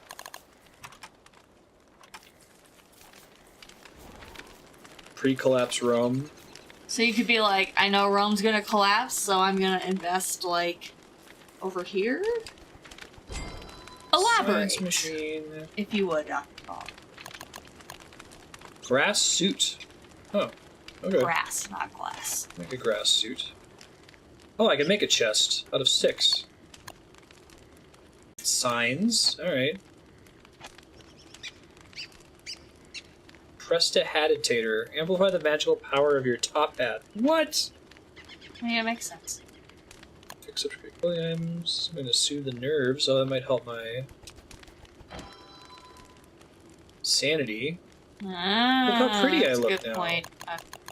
S1: Pre-collapse Rome.
S3: So you could be like, I know Rome's gonna collapse, so I'm gonna invest, like, over here? Elaborate,
S1: Science machine.
S3: if you would, Dr. Paul.
S1: Grass suit. Oh, okay.
S3: Grass, not glass.
S1: Make a grass suit. Oh, I can make a chest out of sticks. Signs. Alright. Prestidigitator. Amplify the magical power of your top hat. What?
S3: I mean, it makes sense.
S1: Fix up your Williams. I'm gonna soothe the nerves, so that might help my sanity.
S3: Ah,
S1: how pretty I
S3: that's a
S1: look
S3: good
S1: now.
S3: point.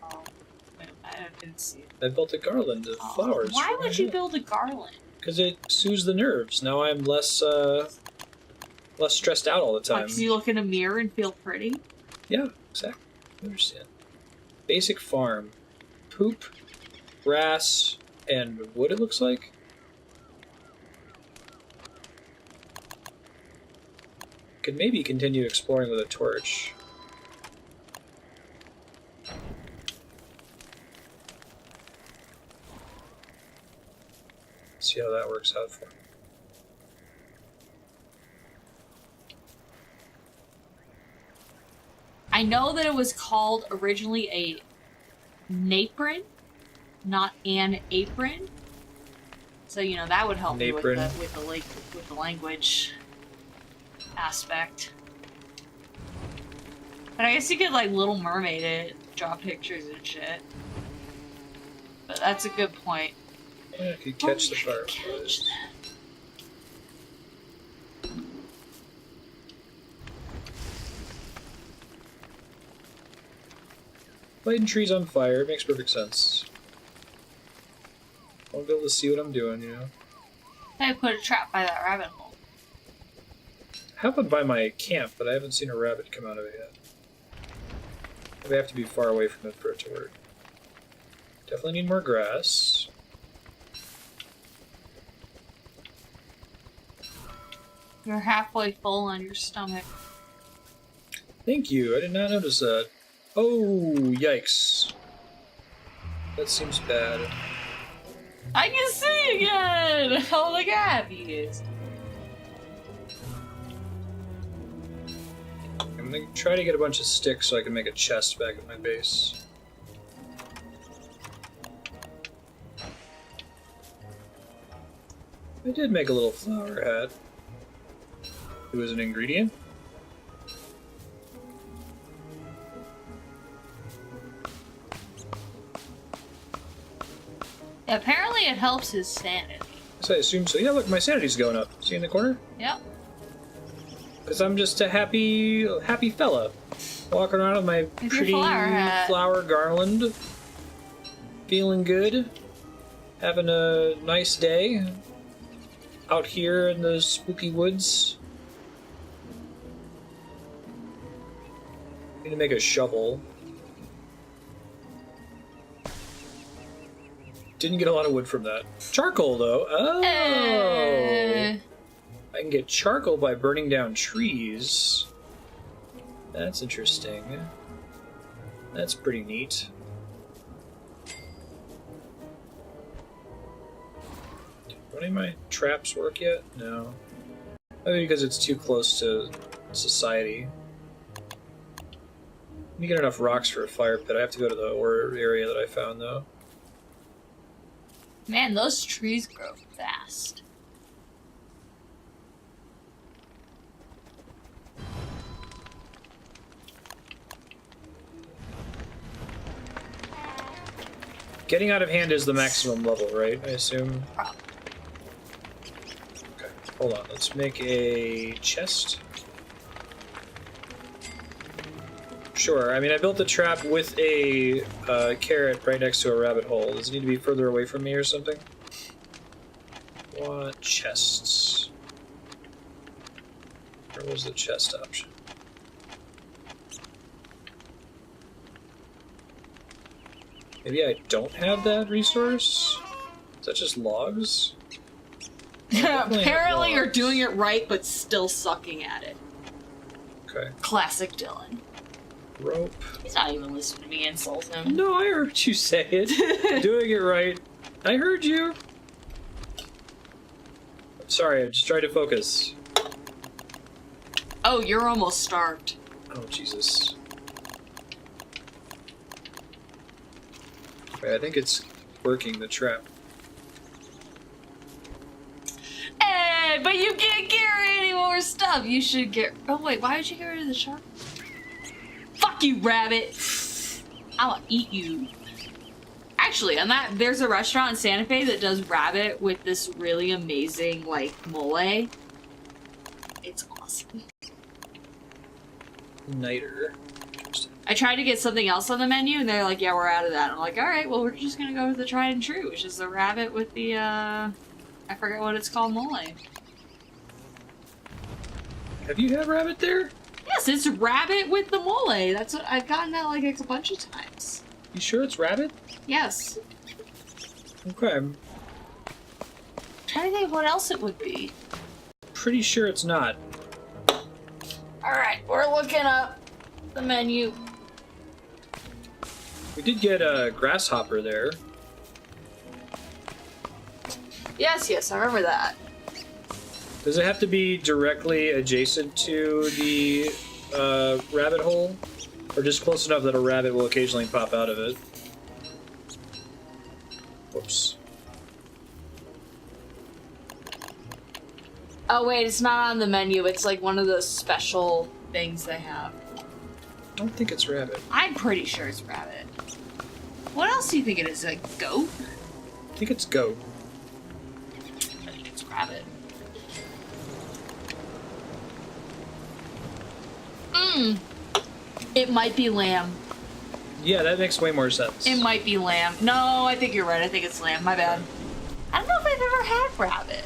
S3: Oh, I didn't see it.
S1: I built a garland of
S3: Oh,
S1: flowers.
S3: why would you build a garland?
S1: Because it soothes the nerves. Now I'm less stressed out all the time.
S3: Like, so you look in a mirror and feel pretty?
S1: Yeah, exactly. I understand. Basic farm. Poop, grass, and wood, it looks like. Could maybe continue exploring with a torch. See how that works out for me.
S3: I know that it was called originally a napron, not an apron. So you know that would help me with
S1: Napron.
S3: the language aspect. But I guess you could like Little Mermaid it, draw pictures and shit. But that's a good point.
S1: Yeah, I could catch the
S3: I could catch
S1: fireflies.
S3: that.
S1: Lighting trees on fire makes perfect sense. I want to be able to see what I'm doing, you know?
S3: I put a trap by that rabbit hole.
S1: I have one by my camp, but I haven't seen a rabbit come out of it yet. Maybe I have to be far away from it for it to work. Definitely need more grass.
S3: You're halfway full on your stomach.
S1: Thank you, I did not notice that. Oh, yikes. That seems bad.
S3: I can see again! Oh, look at these.
S1: I'm gonna try to get a bunch of sticks so I can make a chest back at my base. I did make a little flower hat. It was an ingredient.
S3: Apparently it helps his sanity.
S1: So I assume so. Yeah, look, my sanity's going up. See in the corner?
S3: Yep.
S1: Because I'm just a happy fella. Walking around with my
S3: With your
S1: pretty
S3: flower hat.
S1: flower garland. Feeling good. Having a nice day. Out here in the spooky woods. Need to make a shovel. Didn't get a lot of wood from that. Charcoal, though. Oh! I can get charcoal by burning down trees. That's interesting. That's pretty neat. Do any of my traps work yet? No. Maybe because it's too close to society. Let me get enough rocks for a fire pit. I have to go to the ore area that I found, though.
S3: Man, those trees grow fast.
S1: Getting out of hand is the maximum level, right? I assume?
S3: Probably.
S1: Okay, hold on. Let's make a chest. Sure. I mean, I built the trap with a carrot right next to a rabbit hole. Does it need to be further away from me or something? What chests? Where was the chest option? Maybe I don't have that resource? Is that just logs?
S3: Apparently you're doing it right, but still sucking at it.
S1: Okay.
S3: Classic Dylan.
S1: Rope.
S3: He's not even listening to me insult him.
S1: No, I heard you say it. Doing it right. I heard you. Sorry, I'm just trying to focus.
S3: Oh, you're almost starved.
S1: Oh, Jesus. Wait, I think it's working, the trap.
S3: Hey, but you can't carry any more stuff. You should get... Oh, wait, why did you get rid of the shark? Fuck you, rabbit. I'll eat you. Actually, on that, there's a restaurant in Santa Fe that does rabbit with this really amazing, like, mole. It's awesome.
S1: Niter.
S3: I tried to get something else on the menu, and they're like, yeah, we're out of that. I'm like, alright, well, we're just gonna go with the tried and true, which is the rabbit with the, I forget what it's called, mole.
S1: Have you had rabbit there?
S3: Yes, it's rabbit with the mole. That's what I've gotten that like a bunch of times.
S1: You sure it's rabbit?
S3: Yes.
S1: Okay, I'm
S3: trying to think of what else it would be.
S1: pretty sure it's not.
S3: Alright, we're looking up the menu.
S1: We did get a grasshopper there.
S3: Yes, I remember that.
S1: Does it have to be directly adjacent to the rabbit hole? Or just close enough that a rabbit will occasionally pop out of it? Whoops.
S3: Oh wait, it's not on the menu. It's like one of those special things they have.
S1: I don't think it's rabbit.
S3: I'm pretty sure it's rabbit. What else do you think it is? A goat?
S1: I think it's goat.
S3: I think it's rabbit. It might be lamb.
S1: Yeah, that makes way more sense.
S3: It might be lamb. No, I think you're right. I think it's lamb. My bad. I don't know if I've ever had rabbit.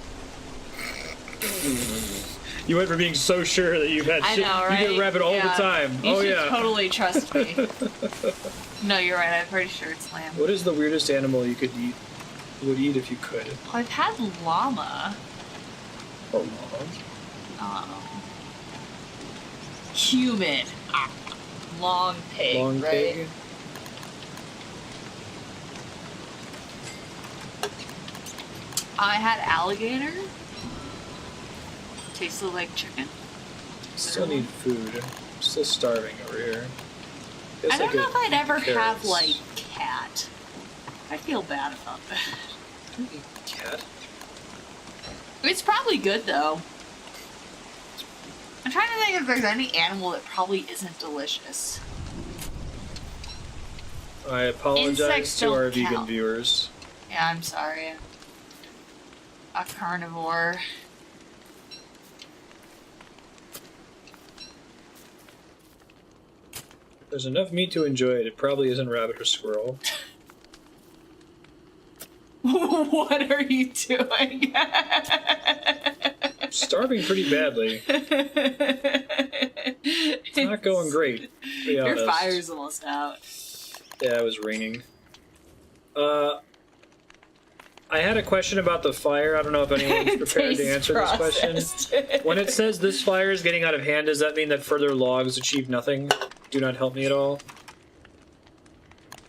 S1: You went from being so sure that you've had
S3: I know, right?
S1: You get rabbit all the time.
S3: You should
S1: yeah.
S3: totally trust me. No, you're right. I'm pretty sure it's lamb.
S1: What is the weirdest animal you would eat if you could?
S3: I've had llama.
S1: Or log.
S3: Human. Long pig.
S1: Long
S3: right?
S1: pig.
S3: I had alligator. Tasted like chicken.
S1: Still need food. I'm still starving over here.
S3: I don't know if I'd ever have,
S1: carrots.
S3: like, cat. I feel bad about that.
S1: I don't eat cat.
S3: It's probably good, though. I'm trying to think if there's any animal that probably isn't delicious.
S1: I apologize
S3: Insects
S1: to
S3: don't
S1: our vegan
S3: count.
S1: viewers.
S3: Yeah, I'm sorry. A carnivore.
S1: There's enough meat to enjoy it. It probably isn't rabbit or squirrel.
S3: What are you doing?
S1: I'm starving pretty badly. It's not going great, to be
S3: Your
S1: honest.
S3: fire's almost out.
S1: Yeah, it was raining. I had a question about the fire. I don't know if anyone's prepared to answer this question. When it says this fire is getting out of hand, does that mean that further logs achieve nothing? Do not help me at all.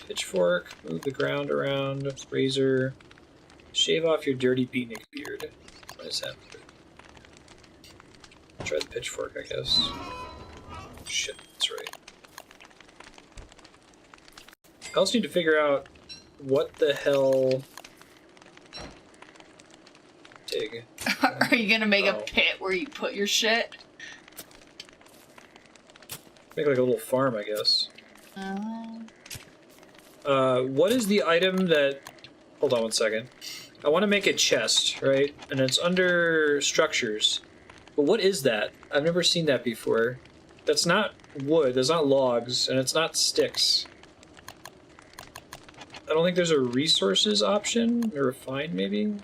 S1: Pitchfork, move the ground around, razor, shave off your dirty beatnik beard. What is that? Try the pitchfork, I guess. Shit, that's right. I also need to figure out what the hell... Dig.
S3: Are you gonna make a pit where you put your shit?
S1: Make like a little farm, I guess. What is the item that... Hold on one second. I want to make a chest, right? And it's under structures. But what is that? I've never seen that before. That's not wood, that's not logs, and it's not sticks. I don't think there's a resources option? Or refine, maybe?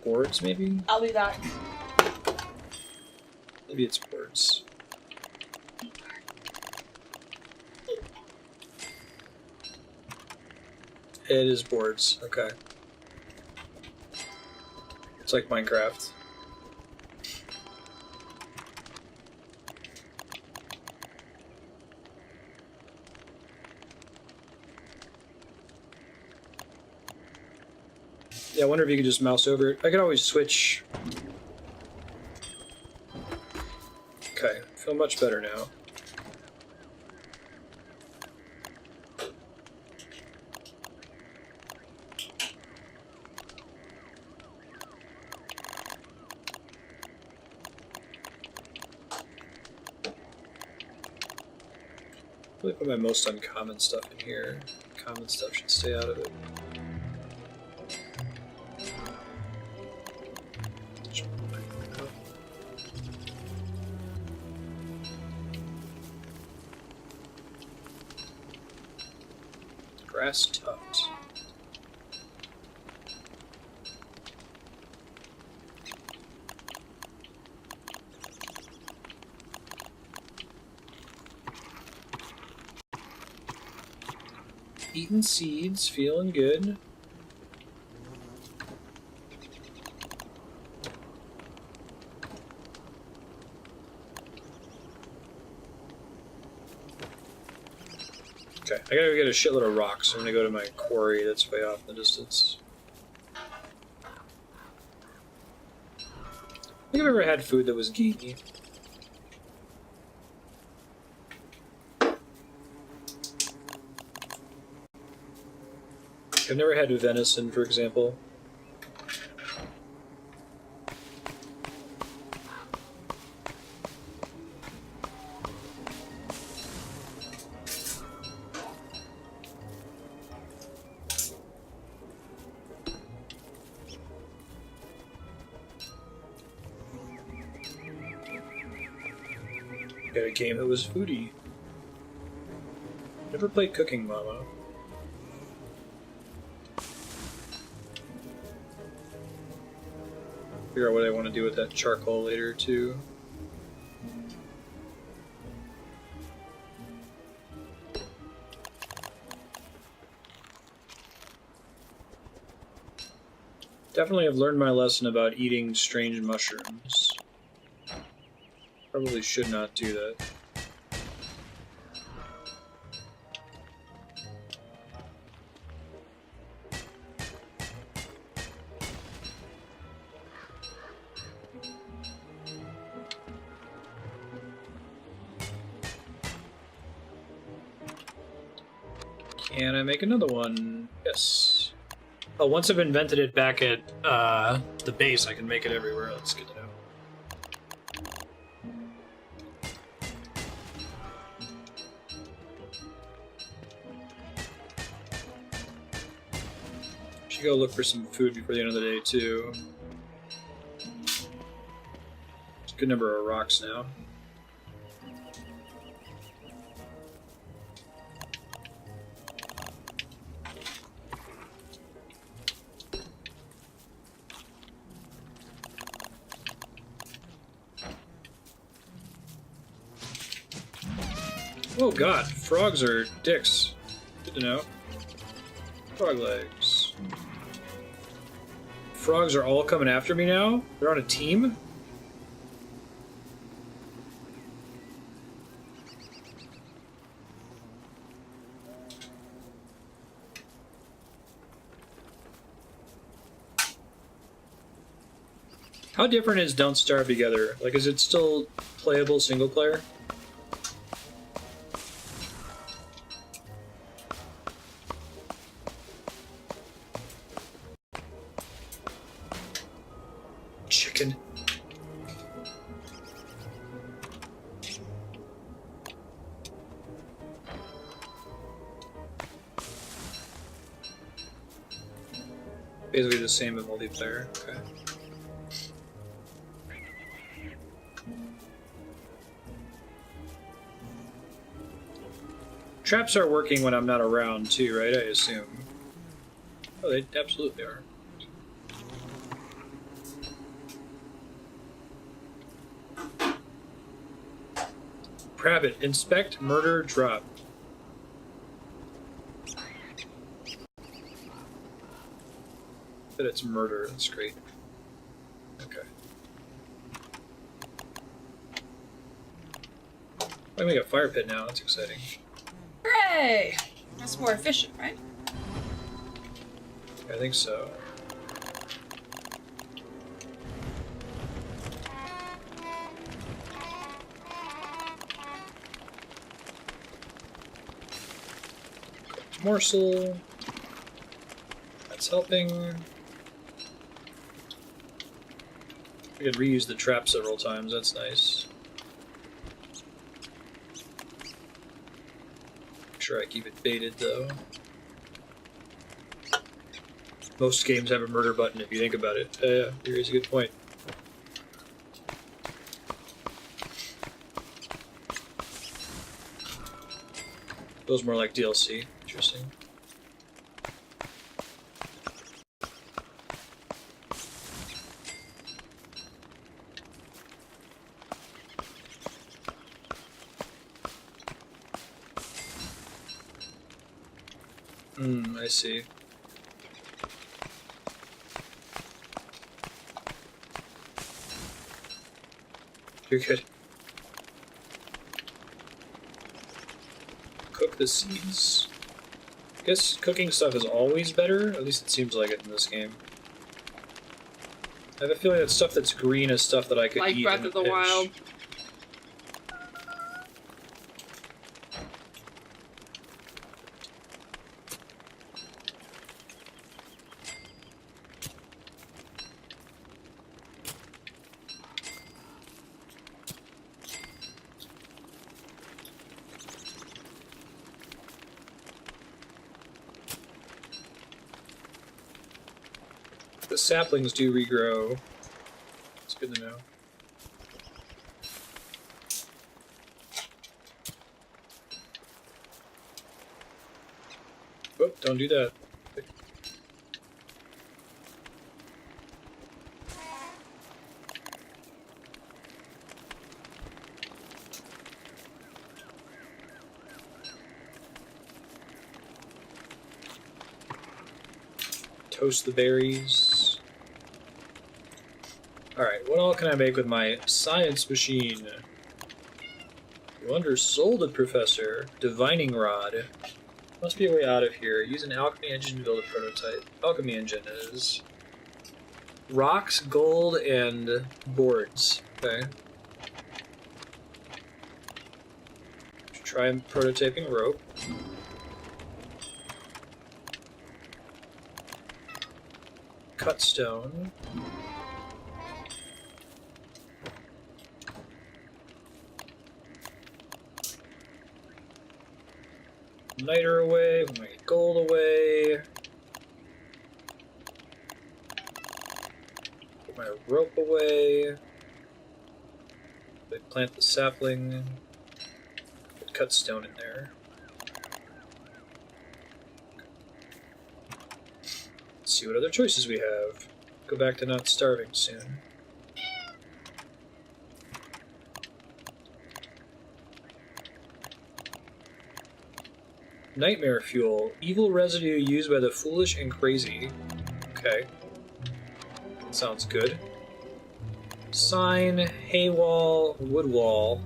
S1: Boards, maybe?
S2: I'll be back.
S1: Maybe it's boards. It is boards, okay. It's like Minecraft. Yeah, I wonder if you could just mouse over it. I could always switch. Okay, feel much better now. Probably put my most uncommon stuff in here. Common stuff should stay out of it. Grass tuft. Eating seeds, feeling good. Okay, I gotta get a shitload of rocks. I'm gonna go to my quarry that's way off in the distance. I think I've ever had food that was geeky. I've never had venison, for example. Got a game that was foodie. Never played Cooking Mama. Figure out what I want to do with that charcoal later, too. Definitely have learned my lesson about eating strange mushrooms. Probably should not do that. Can I make another one? Yes. Oh, once I've invented it back at the base, I can make it everywhere. That's good to know. Should go look for some food before the end of the day, too. There's a good number of rocks now. Oh god, frogs are dicks. Good to know. Frog legs. frogs are all coming after me now? They're on a team? How different is Don't Starve Together? Like, is it still playable single player? Chicken. Basically the same in multiplayer. Okay. Traps are working when I'm not around too, right? I assume. Oh, they absolutely are. Rabbit, inspect, murder, drop. But it's murder, that's great. Okay. I make a fire pit now, that's exciting.
S2: Hooray! That's more efficient, right?
S1: I think so. Morsel. That's helping. I could reuse the trap several times, that's nice. Make sure I keep it baited though. Most games have a murder button if you think about it. Yeah, you raise a good point. Feels more like DLC. Interesting. I see. You're good. Cook the seeds. I guess cooking stuff is always better. At least it seems like it in this game. I have a feeling that stuff that's green is stuff that I could
S2: Like
S1: eat
S2: Breath
S1: in a
S2: of the
S1: pinch.
S2: Wild.
S1: The saplings do regrow. It's good to know. Whoop, don't do that. Toast the berries. Alright, what all can I make with my science machine? You undersold it, Professor. Divining rod. Must be a way out of here. Use an alchemy engine to build a prototype. Alchemy engine is rocks, gold, and boards. Okay. Try prototyping rope. Cut stone. Niter away, we'll make gold away. Put my rope away. Plant the sapling. Put cut stone in there. Let's see what other choices we have. Go back to not starving soon. Nightmare fuel. Evil residue used by the foolish and crazy. Okay. Sounds good. Sign, hay wall, wood wall.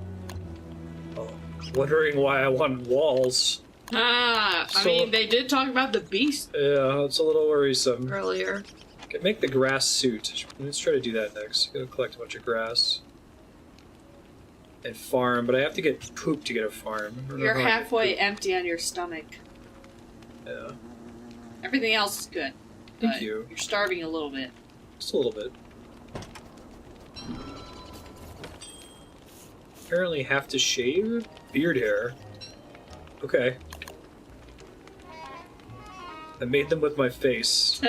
S1: Oh, wondering why I want walls.
S2: I mean, they did talk about the beast
S1: Yeah, it's a little worrisome.
S2: earlier.
S1: Okay, make the grass suit. Let's try to do that next. Gotta collect a bunch of grass. And farm, but I have to get poop to get a farm. I don't know
S2: You're
S1: how I get
S2: halfway
S1: poop.
S2: empty on your stomach.
S1: Yeah.
S2: Everything else is good.
S1: Thank
S2: but
S1: you.
S2: You're starving a little bit.
S1: Just a little bit. Apparently have to shave beard hair. Okay. I made them with my face.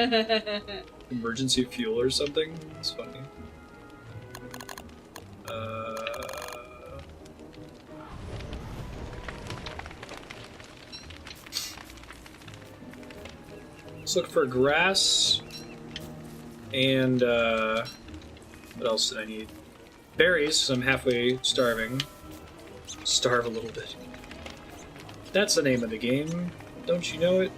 S1: Emergency fuel or something? It's funny. Let's look for grass and what else did I need? Berries, because I'm halfway starving. Starve a little bit. That's the name of the game. Don't you know it?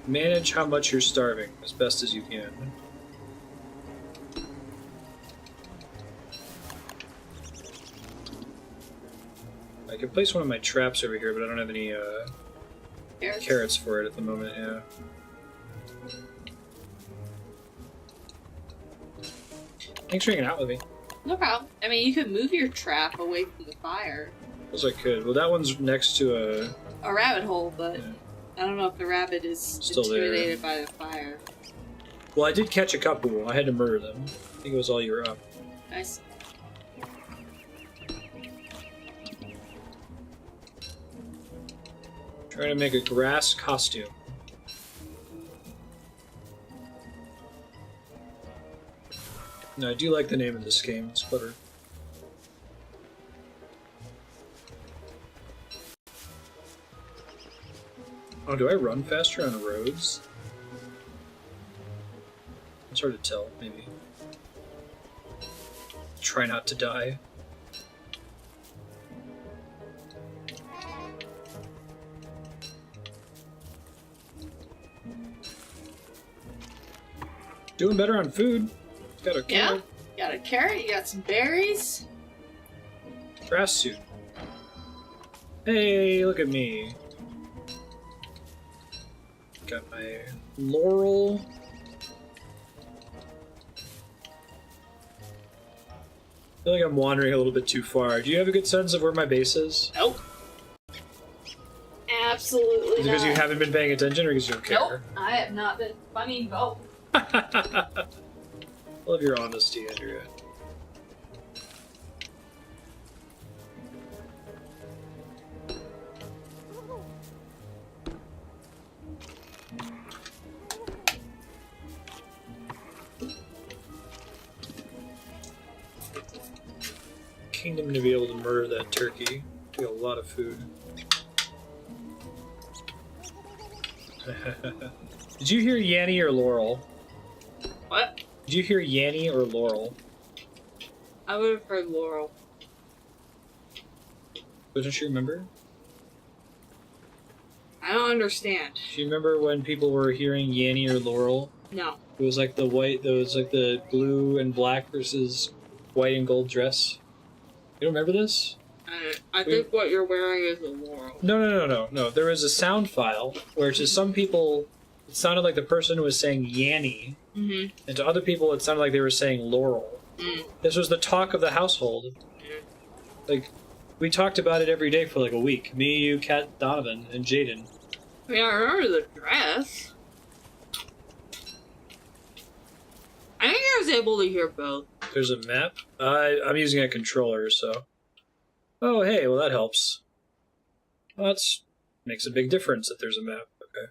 S1: Manage how much you're starving as best as you can. I can place one of my traps over here, but I don't have any carrots for it at the moment, yeah. Thanks for hanging out with me.
S2: No problem. I mean, you could move your trap away from the fire.
S1: As I could. Well, that one's next to
S2: A rabbit hole, but
S1: yeah.
S2: I don't know if the rabbit is
S1: Still there.
S2: intimidated by the fire.
S1: Well, I did catch a couple. I had to murder them. I think it was all you were up.
S2: Nice.
S1: Trying to make a grass costume. No, I do like the name of this game. It's clever. Oh, do I run faster on roads? It's hard to tell, maybe. Try not to die. Doing better on food. Got a
S2: Yeah?
S1: carrot.
S2: You got a carrot, you got some berries.
S1: Grass suit. Hey, look at me. Got my laurel. I feel like I'm wandering a little bit too far. Do you have a good sense of where my base is?
S2: Nope. Absolutely
S1: Is it because
S2: not.
S1: you haven't been paying attention or because you don't
S2: Nope.
S1: care?
S2: I have not been. I mean, both.
S1: Love your honesty, Andrea. Kingdom to be able to murder that turkey. We got a lot of food. Did you hear Yanny or Laurel?
S2: What?
S1: Did you hear Yanny or Laurel?
S2: I would have heard Laurel.
S1: Don't you remember?
S2: I don't understand.
S1: Do you remember when people were hearing Yanny or Laurel?
S2: No.
S1: It was like the white, it was like the blue and black versus white and gold dress. You don't remember this?
S2: I think what you're wearing is a Laurel.
S1: No. There was a sound file where to some people it sounded like the person was saying Yanny,
S2: Mm-hmm.
S1: and to other people it sounded like they were saying Laurel.
S2: Mm.
S1: This was the talk of the household. Like, we talked about it every day for like a week. Me, you, Kat, Donovan, and Jaden.
S2: I mean, I remember the dress. I think I was able to hear both.
S1: There's a map. I'm using a controller, so. Oh, hey, well that helps. Well, that's makes a big difference that there's a map. Okay.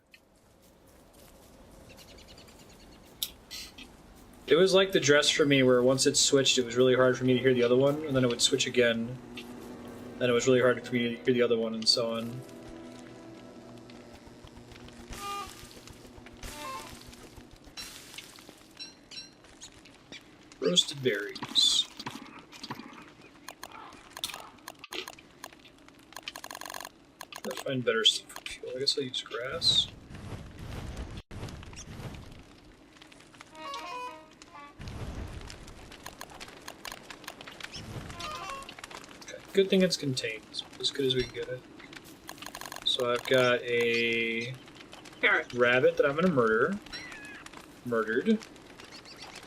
S1: It was like the dress for me, where once it switched, it was really hard for me to hear the other one, and then it would switch again. Then it was really hard for me to hear the other one, and so on. Roasted berries. Gotta find better stuff for fuel. I guess I'll use grass. Good thing it's contained. As good as we can get it. So I've got a rabbit that I'm gonna murder. Murdered.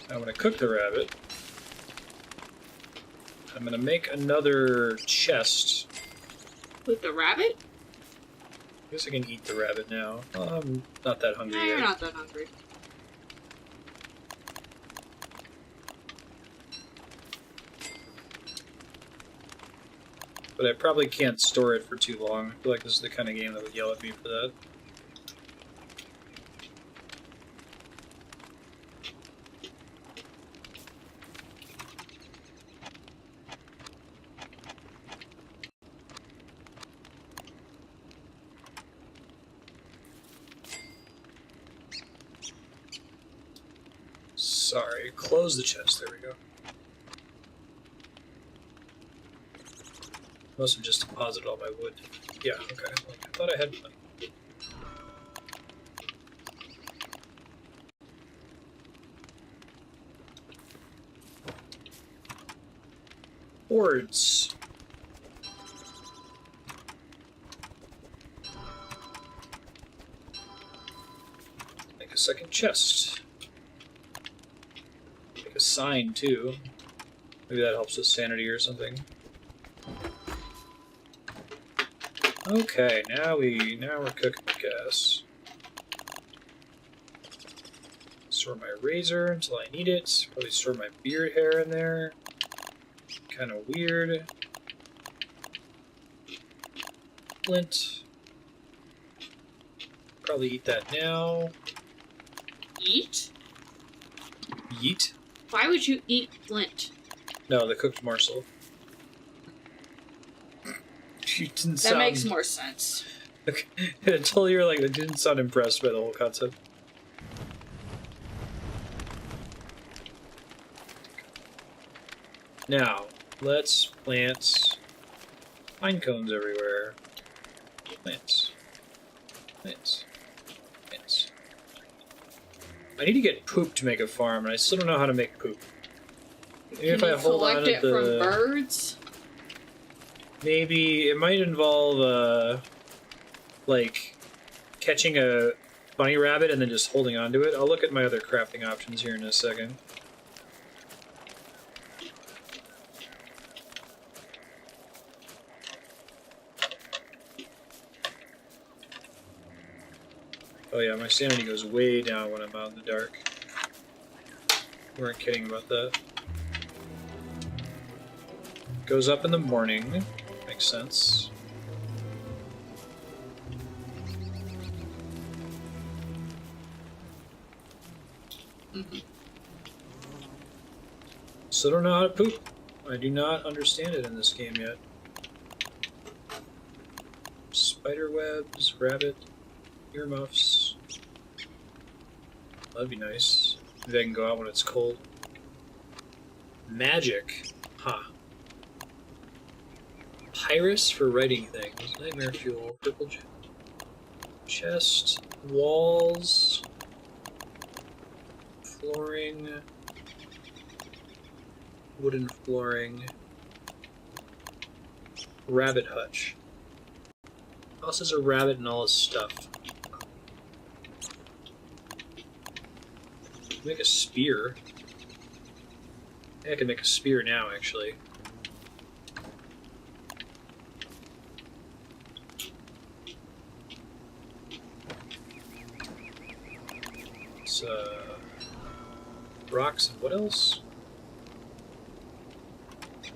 S1: I'm gonna cook the rabbit. I'm gonna make another chest.
S2: With the rabbit?
S1: I guess I can eat the rabbit now. I'm not that hungry
S2: No,
S1: yet.
S2: you're not that hungry.
S1: But I probably can't store it for too long. I feel like this is the kind of game that would yell at me for that. Sorry, close the chest. There we go. Must have just deposited all my wood. Yeah, okay. I thought I had plenty. Boards. Make a second chest. Make a sign too. Maybe that helps with sanity or something. Okay, now we're cooking with gas. Store my razor until I need it. Probably store my beard hair in there. Kind of weird. Flint. Probably eat that now.
S2: Eat?
S1: Yeet.
S2: Why would you eat flint?
S1: No, the cooked morsel. You didn't
S2: That
S1: sound...
S2: makes more sense.
S1: Okay. Until you were like, I didn't sound impressed by the whole concept. Now, let's plant pine cones everywhere. Plants. Plants. Plants. I need to get poop to make a farm, and I still don't know how to make poop. Maybe if
S2: Can
S1: I
S2: you
S1: hold on
S2: collect
S1: to
S2: it from birds?
S1: Maybe it might involve, like, catching a bunny rabbit and then just holding onto it. I'll look at my other crafting options here in a second. Oh yeah, my sanity goes way down when I'm out in the dark. We weren't kidding about that. Goes up in the morning. Makes sense. Still don't know how to poop. I do not understand it in this game yet. Spider webs, rabbit, earmuffs. That'd be nice. Maybe I can go out when it's cold. Magic. Huh. Pyrus for writing things. Nightmare fuel. Purple chest. Walls. Flooring. Wooden flooring. Rabbit hutch. House has a rabbit and all his stuff. Make a spear. Yeah, I can make a spear now, actually. It's, rocks and what else?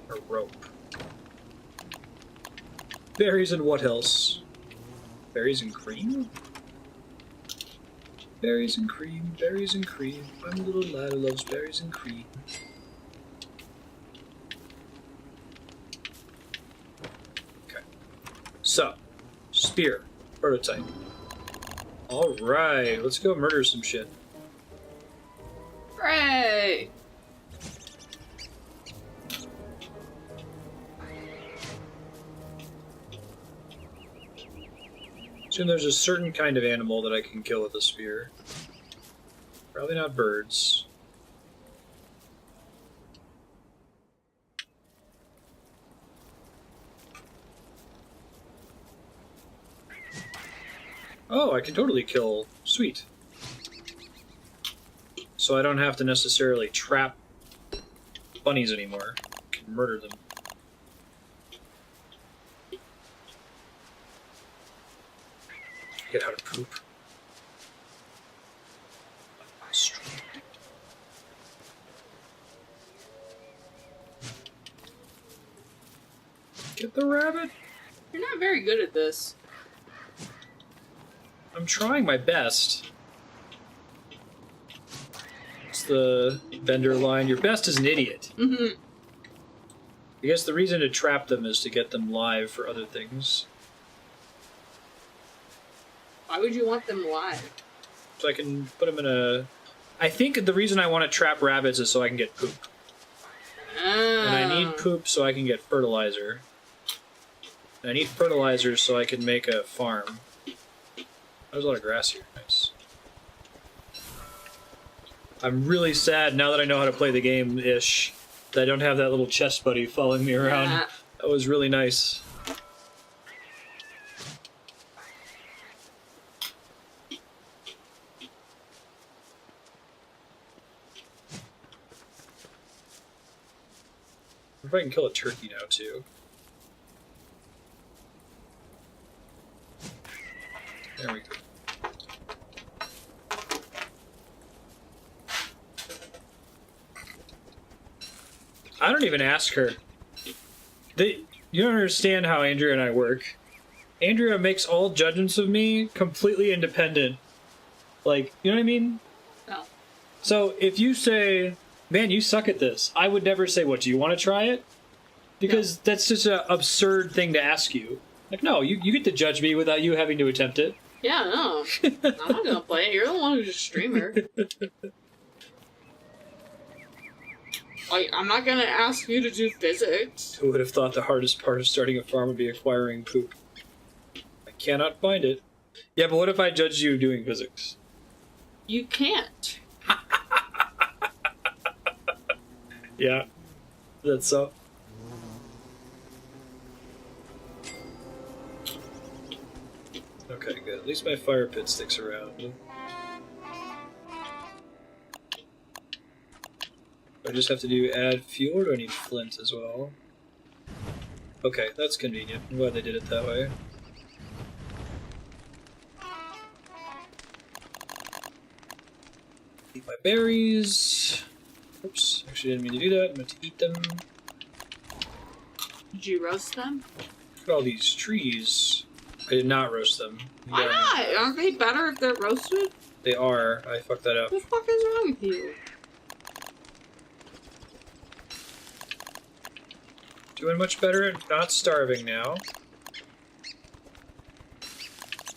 S1: A rope. Berries and what else? Berries and cream? Berries and cream, berries and cream. I'm a little lad who loves berries and cream. Okay. So, spear. Prototype. Alright, let's go murder some shit.
S2: Hooray!
S1: Assume there's a certain kind of animal that I can kill with a spear. Probably not birds. Oh, I can totally kill. Sweet. So I don't have to necessarily trap bunnies anymore. I can murder them. Get how to poop. Get the rabbit.
S2: You're not very good at this.
S1: I'm trying my best. It's the vendor line. Your best is an idiot.
S2: Mm-hmm.
S1: I guess the reason to trap them is to get them live for other things.
S2: Why would you want them live?
S1: So I can put them in a... I think the reason I want to trap rabbits is so I can get poop. And I need poop so I can get fertilizer. And I need fertilizer so I can make a farm. There's a lot of grass here. Nice. I'm really sad now that I know how to play the game-ish that I don't have that little chest buddy following me around.
S2: Yeah.
S1: That was really nice. I wonder if I can kill a turkey now, too. There we go. I don't even ask her. You don't understand how Andrea and I work. Andrea makes all judgments of me completely independent. Like, you know what I mean?
S2: No.
S1: So if you say, man, you suck at this, I would never say, what, do you want to try it? Because that's just an absurd thing to ask you. Like, no, you get to judge me without you having to attempt it.
S2: Yeah, no. I'm not gonna play it. You're the one who's a streamer. Like, I'm not gonna ask you to do physics.
S1: Who would have thought the hardest part of starting a farm would be acquiring poop? I cannot find it. Yeah, but what if I judged you doing physics?
S2: You can't.
S1: Yeah, that's so. Okay, good. At least my fire pit sticks around. I just have to do add fuel, or do I need flint as well? Okay, that's convenient. I'm glad they did it that way. Eat my berries. Oops, actually didn't mean to do that. I'm going to eat them.
S2: Did you roast them?
S1: Look at all these trees. I did not roast them.
S2: Why not? Aren't they better if they're roasted?
S1: They are. I fucked that up.
S2: What the fuck is wrong with you?
S1: Doing much better at not starving now.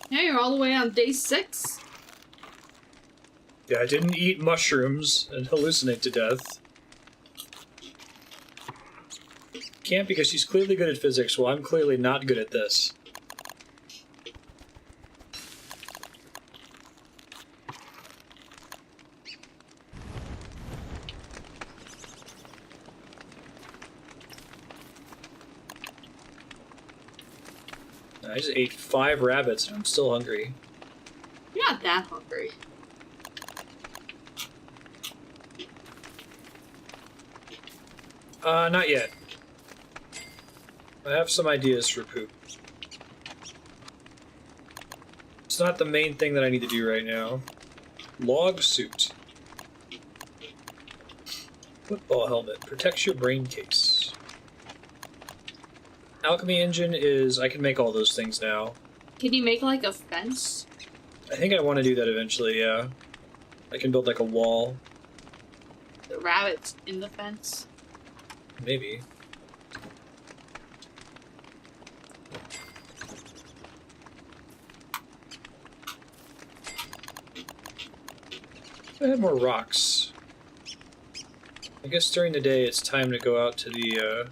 S2: Yeah, you're all the way on day 6.
S1: Yeah, I didn't eat mushrooms and hallucinate to death. Can't because she's clearly good at physics, while I'm clearly not good at this. I just ate 5 rabbits and I'm still hungry.
S2: You're not that hungry.
S1: Not yet. I have some ideas for poop. It's not the main thing that I need to do right now. Log suit. Football helmet. Protects your brain case. Alchemy engine is... I can make all those things now.
S2: Can you make like a fence?
S1: I think I want to do that eventually, yeah. I can build like a wall.
S2: The rabbits in the fence?
S1: Maybe. I have more rocks. I guess during the day it's time to go out to the,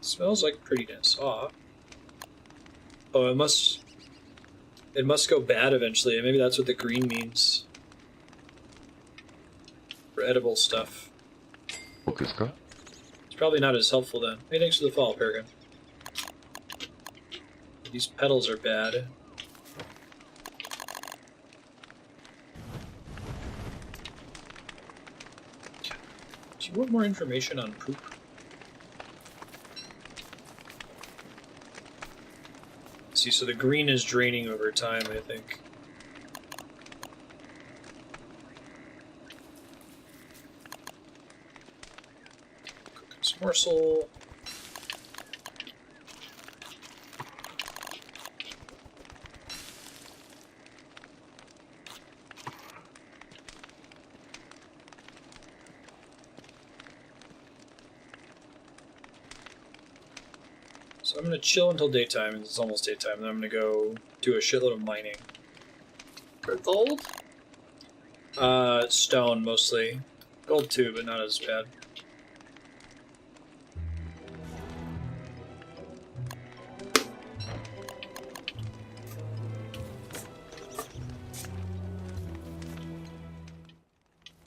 S1: smells like prettiness. Aw. Oh, it must go bad eventually. Maybe that's what the green means. For edible stuff. It's probably not as helpful then. Hey, thanks for the follow, Paragon. These pedals are bad. Do you want more information on poop? See, so the green is draining over time, I think. Cookies morsel. So I'm going to chill until daytime, and it's almost daytime, and then I'm going to go do a shitload of mining.
S2: For gold?
S1: Stone, mostly. Gold too, but not as bad.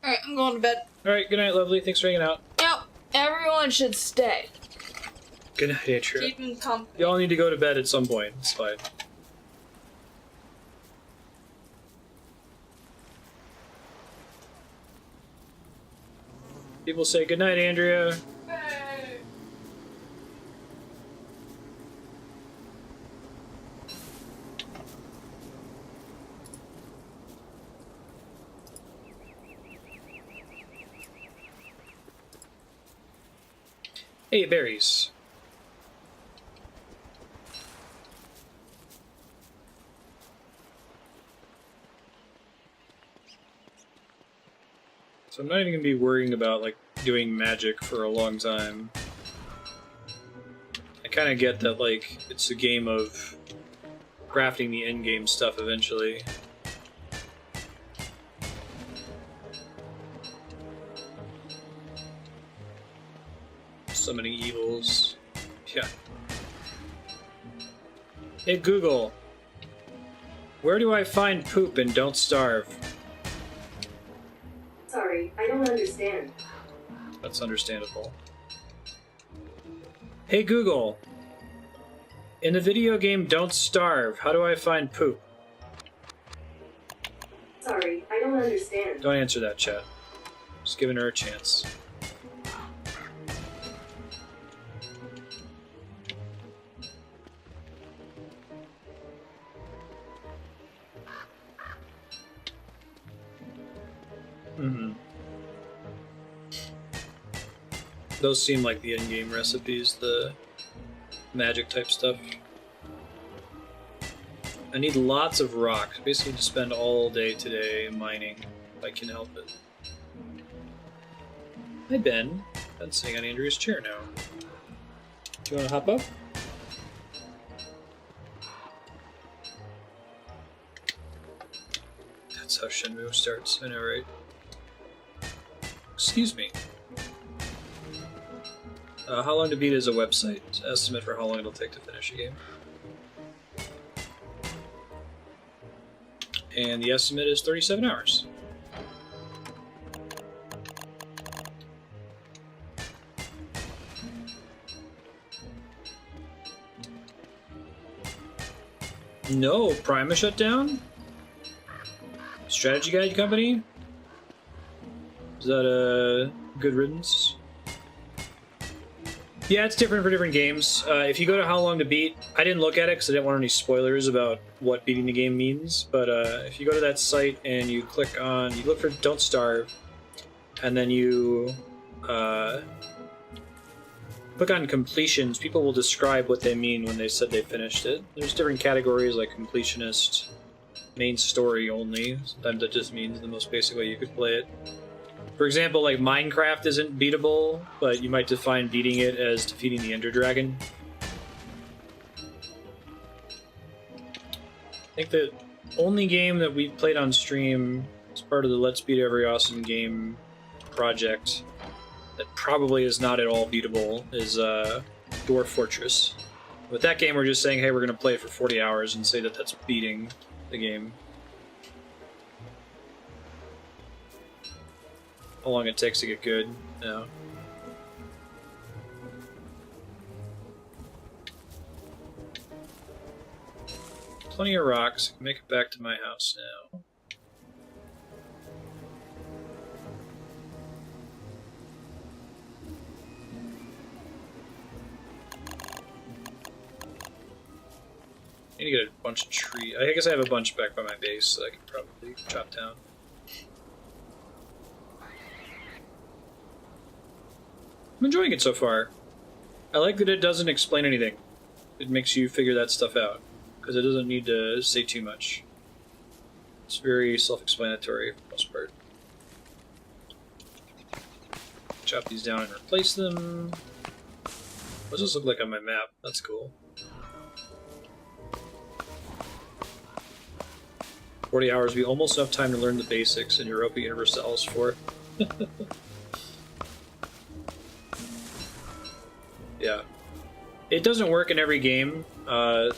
S2: Alright, I'm going to bed.
S1: Alright, good night, lovely. Thanks for hanging out.
S2: Yep, everyone should stay.
S1: Good night, Atria.
S2: Keep them company.
S1: Y'all need to go to bed at some point. It's fine. People say good night, Andrea.
S2: Hey.
S1: Hey, berries. So I'm not even gonna be worrying about like doing magic for a long time. I kind of get that like it's a game of crafting the end game stuff eventually. Summoning evils. Yeah. Hey Google, where do I find poop and don't starve?
S4: Sorry, I don't understand.
S1: That's understandable. Hey Google, in the video game Don't Starve, how do I find poop?
S4: Sorry, I don't understand.
S1: Don't answer that, chat. Just giving her a chance. Those seem like the in-game recipes, the magic type stuff. I need lots of rock, basically to spend all day today mining, if I can help it. Hi Ben. Ben's sitting on Andrea's chair now. Do you want to hop up? That's how Shenmue starts, I know, right? Excuse me. How long to beat is a website estimate for how long it'll take to finish a game. And the estimate is 37 hours. No, Prima shut down? Strategy Guide Company? Is that a good riddance? Yeah, it's different for different games. If you go to How Long to Beat, I didn't look at it because I didn't want any spoilers about what beating the game means, but if you go to that site and you click on, you look for Don't Starve, and then you click on completions, people will describe what they mean when they said they finished it. There's different categories like completionist, main story only. Sometimes that just means the most basic way you could play it. For example, like Minecraft isn't beatable, but you might define beating it as defeating the Ender Dragon. I think the only game that we played on stream as part of the Let's Beat Every Awesome Game project that probably is not at all beatable is Dwarf Fortress. With that game, we're just saying, hey, we're going to play it for 40 hours and say that that's beating the game. How long it takes to get good, yeah. plenty of rocks. I can make it back to my house now. I need to get a bunch of trees. I guess I have a bunch back by my base that I can probably chop down. I'm enjoying it so far. I like that it doesn't explain anything. It makes you figure that stuff out, because it doesn't need to say too much. It's very self-explanatory for the most part. Chop these down and replace them. What does this look like on my map? That's cool. 40 hours would be almost enough time to learn the basics in Europa Universalis 4. Yeah. It doesn't work in every game.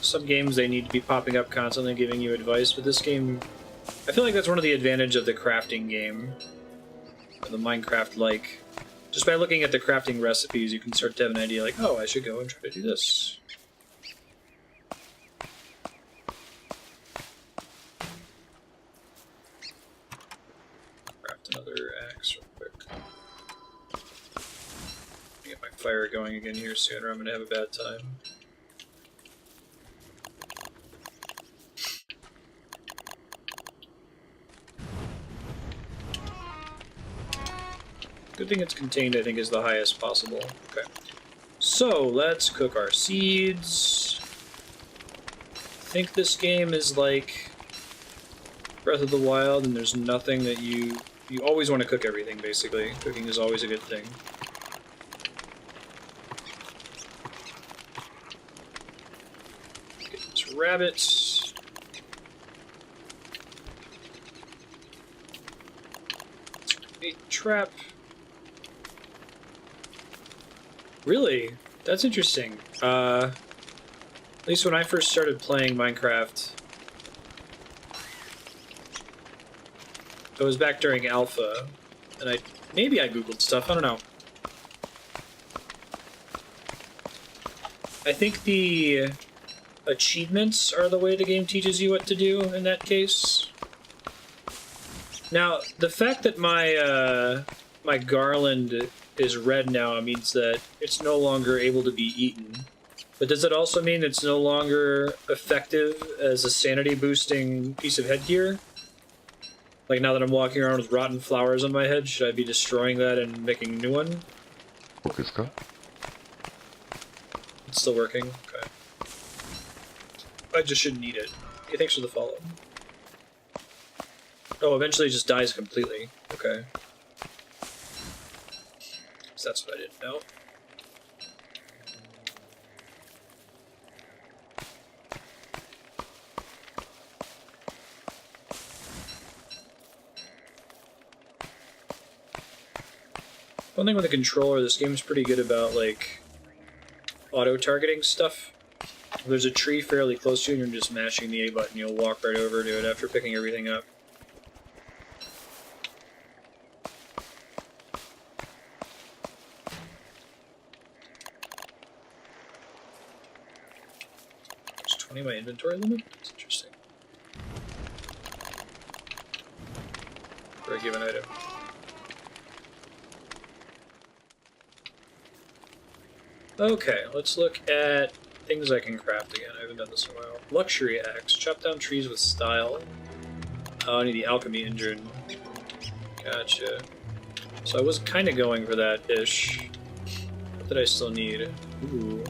S1: Some games they need to be popping up constantly giving you advice, but this game, I feel like that's one of the advantages of the crafting game. The Minecraft-like. Just by looking at the crafting recipes, you can start to have an idea like, oh, I should go and try to do this. Another axe real quick. Get my fire going again here soon or I'm gonna have a bad time. Good thing it's contained, I think, is the highest possible. Okay. So, let's cook our seeds. I think this game is like Breath of the Wild, and there's nothing that you always want to cook everything, basically. Cooking is always a good thing. Get this rabbit. Bait trap. Really? That's interesting. At least when I first started playing Minecraft, it was back during alpha, and maybe I googled stuff, I don't know. I think the achievements are the way the game teaches you what to do in that case. Now, the fact that my my garland is red now means that it's no longer able to be eaten. But does it also mean it's no longer effective as a sanity boosting piece of headgear? Like, now that I'm walking around with rotten flowers on my head, should I be destroying that and making a new one? It's still working? Okay. I just shouldn't eat it. Okay, thanks for the follow. Oh, eventually it just dies completely. Okay. So that's what I didn't know. One thing with the controller, this game's pretty good about, like, auto-targeting stuff. If there's a tree fairly close to you and you're just mashing the A button, you'll walk right over to it after picking everything up. There's 20 my inventory limit? That's interesting. For a given item. Okay, let's look at things I can craft again. I haven't done this in a while. Luxury axe. Chop down trees with style. Oh, I need the alchemy engine. Gotcha. So I was kind of going for that-ish. What did I still need? Ooh.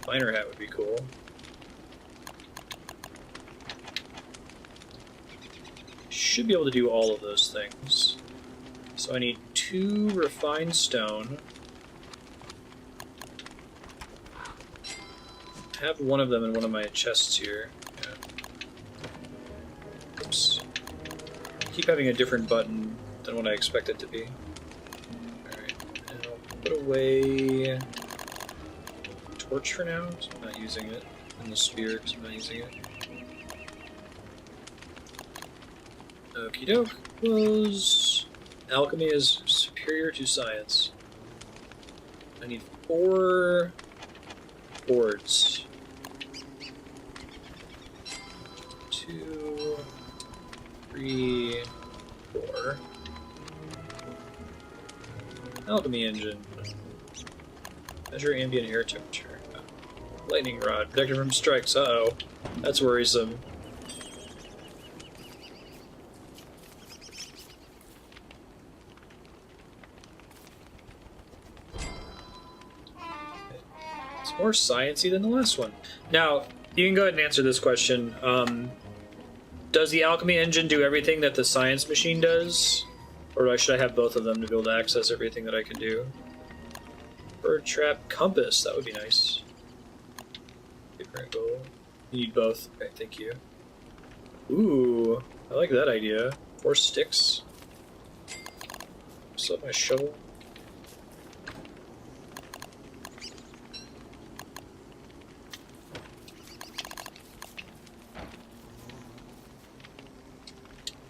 S1: Miner hat would be cool. Should be able to do all of those things. So I need 2 refined stone. I have one of them in one of my chests here. Yeah. Oops. I keep having a different button than what I expect it to be. Alright, and I'll put away torch for now, so I'm not using it. And the spear, because I'm not using it. Okie doke. Close. Alchemy is superior to science. I need 4 boards. 2, 3, 4. Alchemy engine. Measure ambient air temperature. Lightning rod. Protected from strikes. Uh-oh. That's worrisome. It's more sciencey than the last one. Now, you can go ahead and answer this question. Does the alchemy engine do everything that the science machine does? Or should I have both of them to be able to access everything that I can do? Bird trap compass. That would be nice. Different goal. You need both. Okay, thank you. Ooh, I like that idea. 4 sticks. Still have my shovel.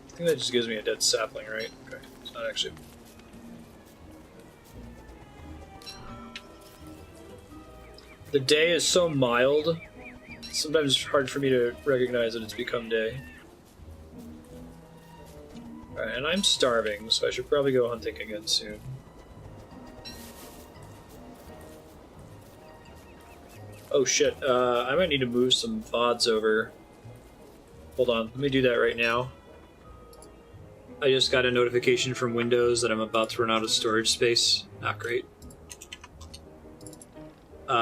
S1: I think that just gives me a dead sapling, right? Okay, it's not actually. The day is so mild, sometimes it's hard for me to recognize that it's become day. Alright, and I'm starving, so I should probably go hunting again soon. Oh shit, I might need to move some VODs over. Hold on, let me do that right now. I just got a notification from Windows that I'm about to run out of storage space. Not great.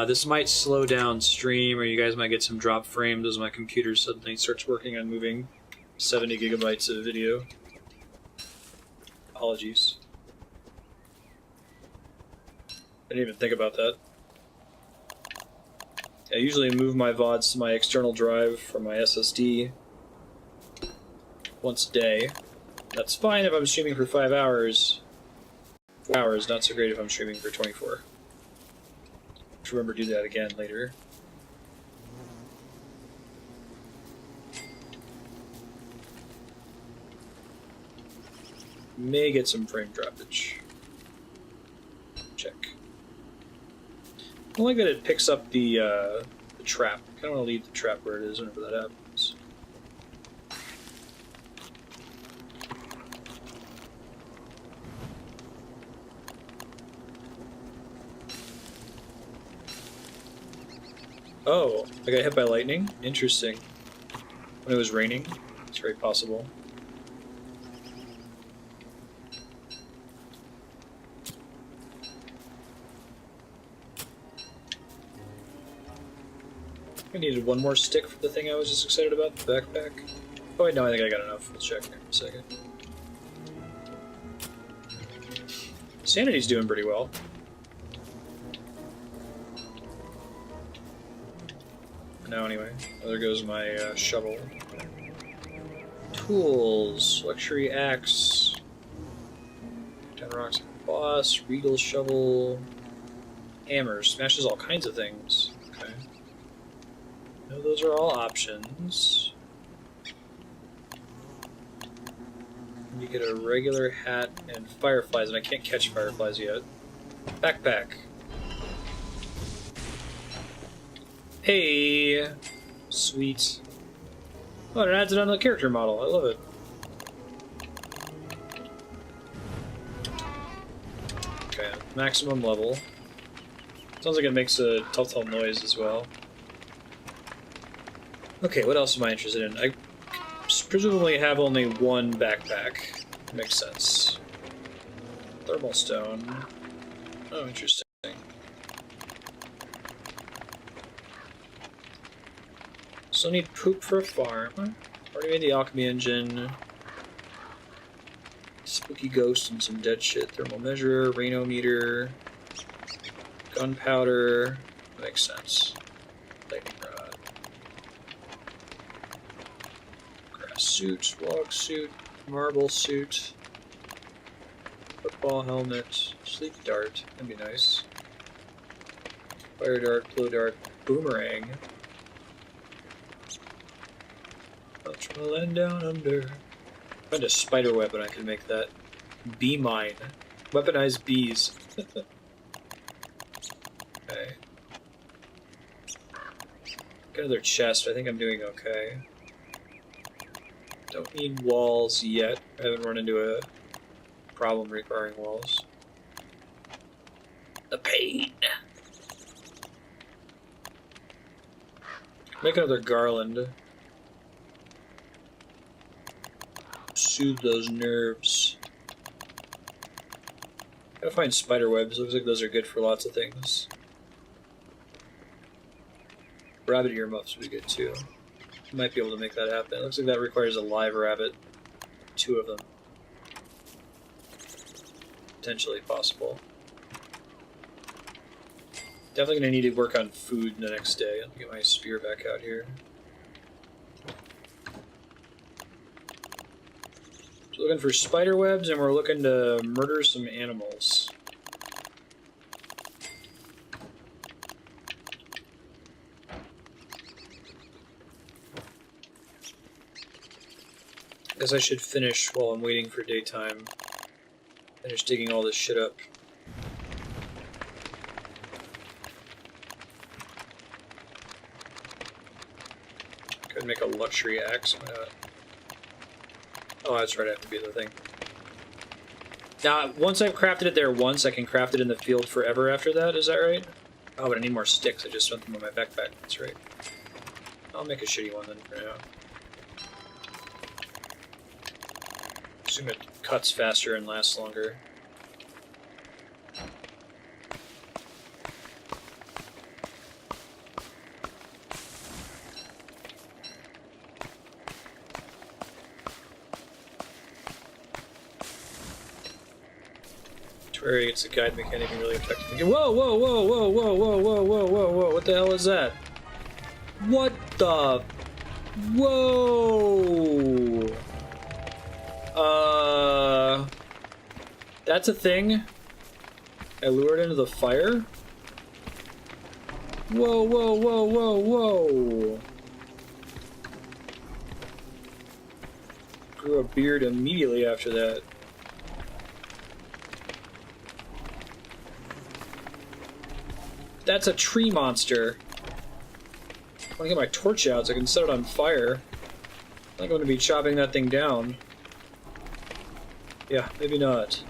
S1: This might slow down stream, or you guys might get some drop frames as my computer suddenly starts working on moving 70 gigabytes of video. Apologies. I didn't even think about that. I usually move my VODs to my external drive from my SSD once a day. That's fine if I'm streaming for 5 hours. 4 hours, not so great if I'm streaming for 24. Just remember to do that again later. May get some frame droppage. Check. I don't like that it picks up the trap. I kind of want to leave the trap where it is whenever that happens. Oh, I got hit by lightning? Interesting. When it was raining? It's very possible. I needed one more stick for the thing I was just excited about, the backpack. Oh wait, no, I think I got enough. Let's check here in a second. Sanity's doing pretty well. Now anyway, there goes my shovel. Tools, luxury axe, 10 rocks boss, regal shovel, hammer, smashes all kinds of things. Okay. No, those are all options. You get a regular hat and fireflies, and I can't catch fireflies yet. Backpack. Hey! Sweet. Oh, it adds it on the character model. I love it. Okay, maximum level. Sounds like it makes a telltale noise as well. Okay, what else am I interested in? I presumably have only one backpack. Makes sense. Thermal stone. Oh, interesting. Still need poop for a farm. Already made the alchemy engine. Spooky ghost and some dead shit. Thermal measure, rainometer, gunpowder. Makes sense. Lightning rod. Grass suit, log suit, marble suit, football helmet, sleep dart. That'd be nice. Fire dart, blow dart, boomerang. Out from the land down under. Find a spider weapon, I can make that. Bee mine. Weaponized bees. Okay. Got another chest, I think I'm doing okay. Don't need walls yet. I haven't run into a problem requiring walls. The pain. Make another garland. Soothe those nerves. Gotta find spider webs. Looks like those are good for lots of things. Rabbit earmuffs would be good too. Might be able to make that happen. It looks like that requires a live rabbit. 2 of them. Potentially possible. Definitely gonna need to work on food the next day. I'll get my spear back out here. So looking for spider webs, and we're looking to murder some animals. Guess I should finish while I'm waiting for daytime. Finish digging all this shit up. Could make a luxury axe. Why not? Oh, that's right, I have to be the thing. Now, once I've crafted it there once, I can craft it in the field forever after that, is that right? Oh, but I need more sticks. I just spent them on my backpack. That's right. I'll make a shitty one then for now. Assume it cuts faster and lasts longer. Where it's a guide mechanic and really effective. Whoa, whoa, whoa, whoa, whoa, whoa, whoa, whoa, whoa, whoa, what the hell is that? What the? Whoa! That's a thing? I lured into the fire? Whoa, whoa, whoa, whoa, whoa! Grew a beard immediately after that. That's a tree monster. I want to get my torch out so I can set it on fire. I think I'm going to be chopping that thing down. Yeah, maybe not.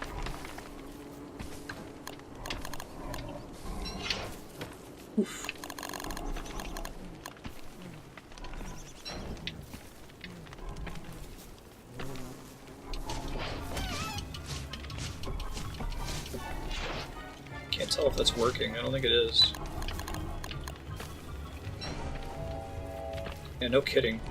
S1: Oof. Can't tell if that's working. I don't think it is. Yeah, no kidding.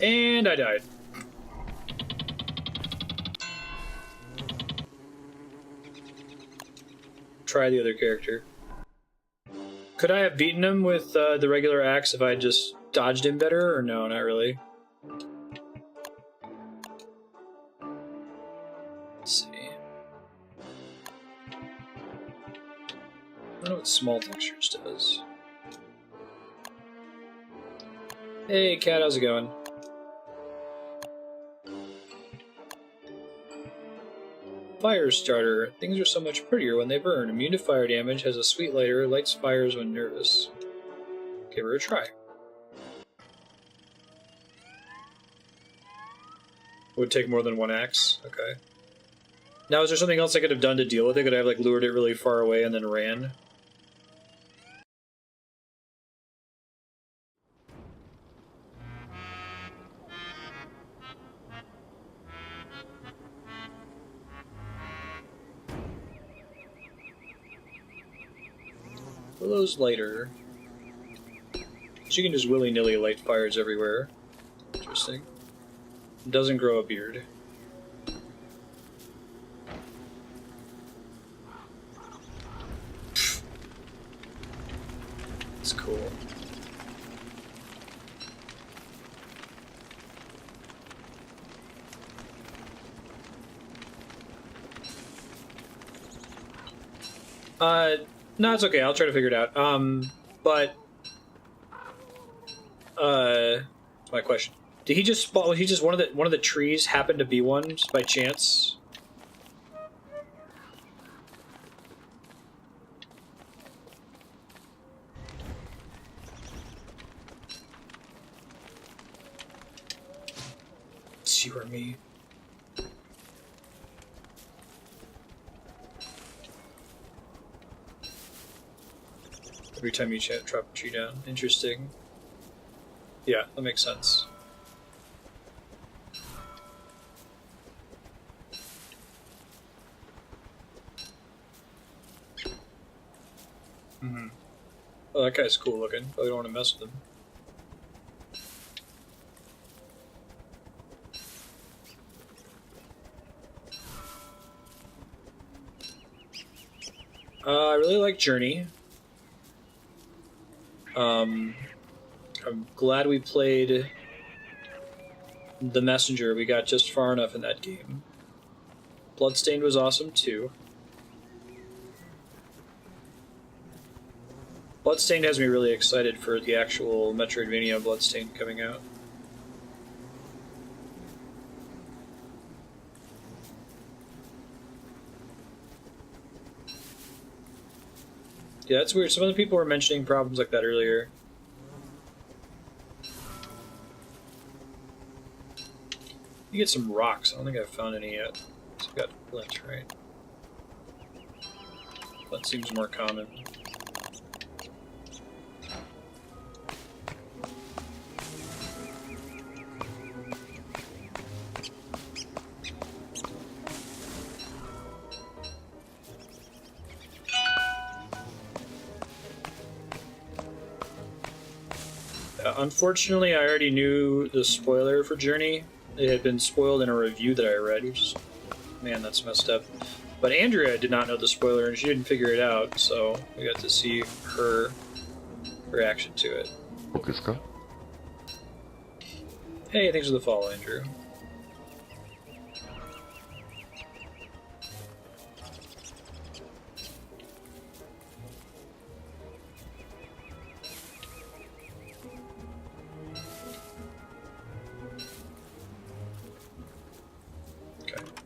S1: And I died. Try the other character. Could I have beaten him with the regular axe if I just dodged him better, or no, not really? Let's see. I don't know what small textures does. Hey, cat, how's it going? Fire starter. Things are so much prettier when they burn. Immune to fire damage, has a sweet lighter, lights fires when nervous. Give her a try. Would take more than one axe. Okay. Now, is there something else I could have done to deal with it? Could I have, like, lured it really far away and then ran? Willow's lighter. She can just willy-nilly light fires everywhere. Interesting. Doesn't grow a beard. It's cool. No, it's okay. I'll try to figure it out. But, my question. Did he just spot? Was he just one of the trees happened to be one just by chance? See where me. Every time you drop a tree down. Interesting. Yeah, that makes sense. Mm-hmm. Oh, that guy's cool looking. Probably don't want to mess with him. I really like Journey. I'm glad we played The Messenger. We got just far enough in that game. Bloodstained was awesome too. Bloodstained has me really excited for the actual Metroidvania Bloodstained coming out. Yeah, that's weird. Some other people were mentioning problems like that earlier. You get some rocks. I don't think I've found any yet. So I've got flint, right? That seems more common. Unfortunately, I already knew the spoiler for Journey. It had been spoiled in a review that I read, which is... Man, that's messed up. But Andrea did not know the spoiler, and she didn't figure it out, so we got to see her reaction to it. Hey, thanks for the follow, Andrew.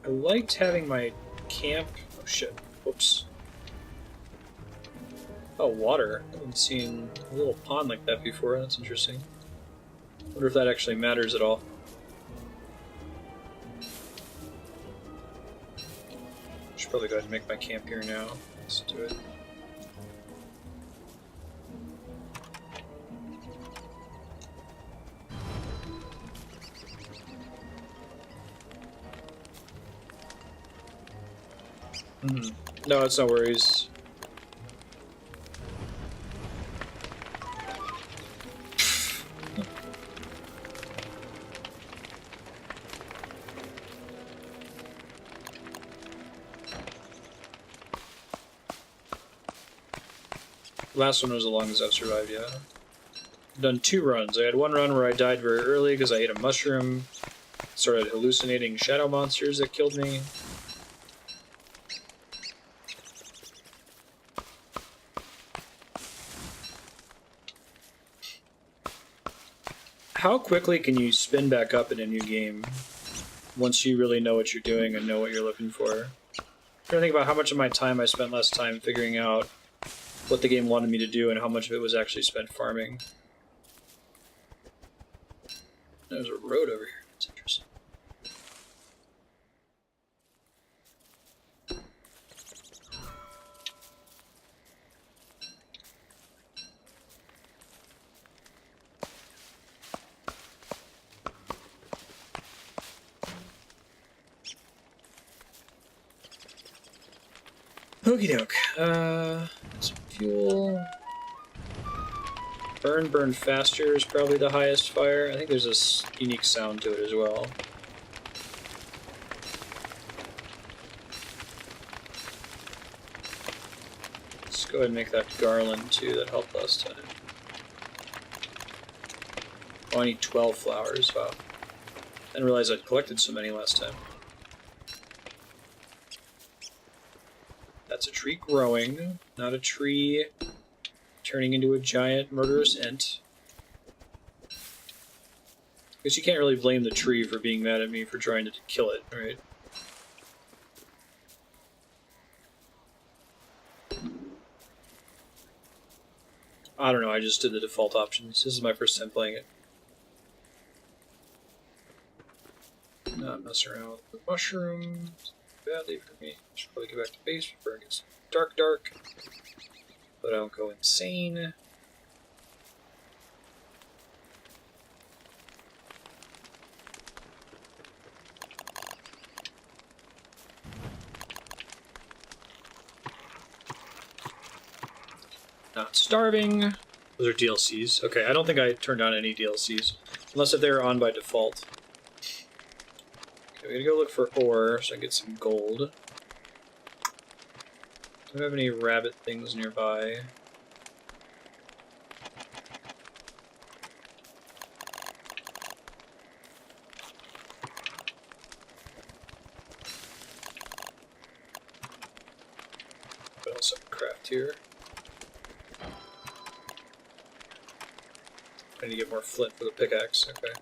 S1: I liked having my camp... Oh shit. Whoops. Oh, water. I haven't seen a little pond like that before. That's interesting. Wonder if that actually matters at all. Should probably go ahead and make my camp here now. Let's do it. No, it's no worries. Last one was the longest I've survived, yeah. I've done 2 runs. I had one run where I died very early because I ate a mushroom, started hallucinating shadow monsters that killed me. How quickly can you spin back up in a new game once you really know what you're doing and know what you're looking for? I'm trying to think about how much of my time I spent last time figuring out what the game wanted me to do and how much of it was actually spent farming. There's a road over here. That's interesting. Okie doke. Some fuel. Burn faster is probably the highest fire. I think there's a unique sound to it as well. Let's go ahead and make that garland too. That helped last time. Oh, I need 12 flowers. Wow. I didn't realize I'd collected so many last time. That's a tree growing, not a tree turning into a giant murderous ent. Guess you can't really blame the tree for being mad at me for trying to kill it, right? I don't know, I just did the default options. This is my first time playing it. Not mess around with the mushrooms. Badly for me. Should probably go back to base before it gets dark. But I don't go insane. Not starving. Those are DLCs. Okay, I don't think I turned on any DLCs. Unless if they're on by default. Okay, we gotta go look for ore so I can get some gold. Do I have any rabbit things nearby? What else I can craft here? I need to get more flint for the pickaxe, okay.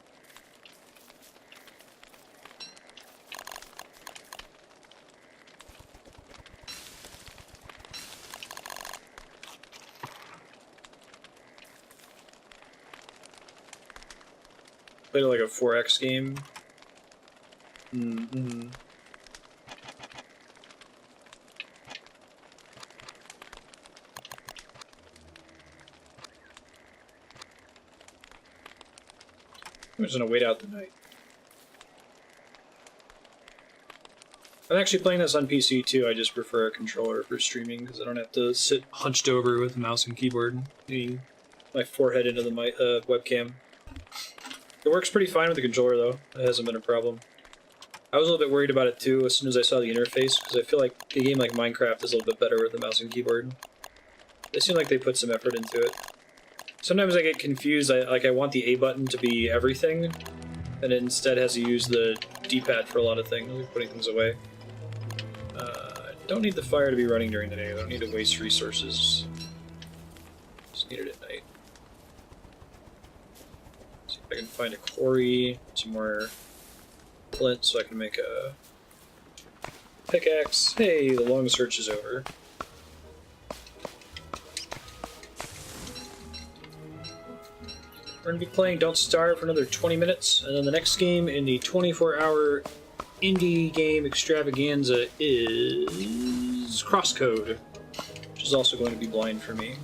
S1: Played like a 4X game. Mm-hmm. I'm just gonna wait out the night. I'm actually playing this on PC too. I just prefer a controller for streaming because I don't have to sit hunched over with a mouse and keyboard, hitting my forehead into the webcam. It works pretty fine with the controller though. It hasn't been a problem. I was a little bit worried about it too as soon as I saw the interface because I feel like a game like Minecraft is a little bit better with the mouse and keyboard. They seem like they put some effort into it. Sometimes I get confused. I want the A button to be everything, and it instead has to use the D-pad for a lot of things, like putting things away. I don't need the fire to be running during the day. I don't need to waste resources. Just need it at night. See if I can find a quarry, some more flint, so I can make a pickaxe. Hey, the long search is over. We're going to be playing Don't Starve for another 20 minutes, and then the next game in the 24-hour indie game extravaganza is Crosscode, which is also going to be blind for me.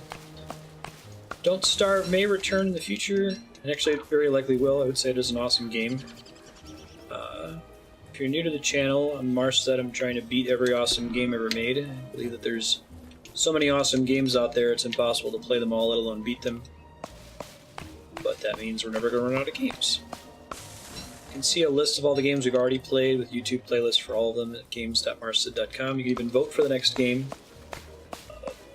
S1: Don't Starve may return in the future, and actually it very likely will. I would say it is an awesome game. If you're new to the channel, I'm Marstead. I'm trying to beat every awesome game ever made. I believe that there's so many awesome games out there, it's impossible to play them all, let alone beat them. But that means we're never going to run out of games. You can see a list of all the games we've already played with YouTube playlists for all of them at games.marstead.com. You can even vote for the next game.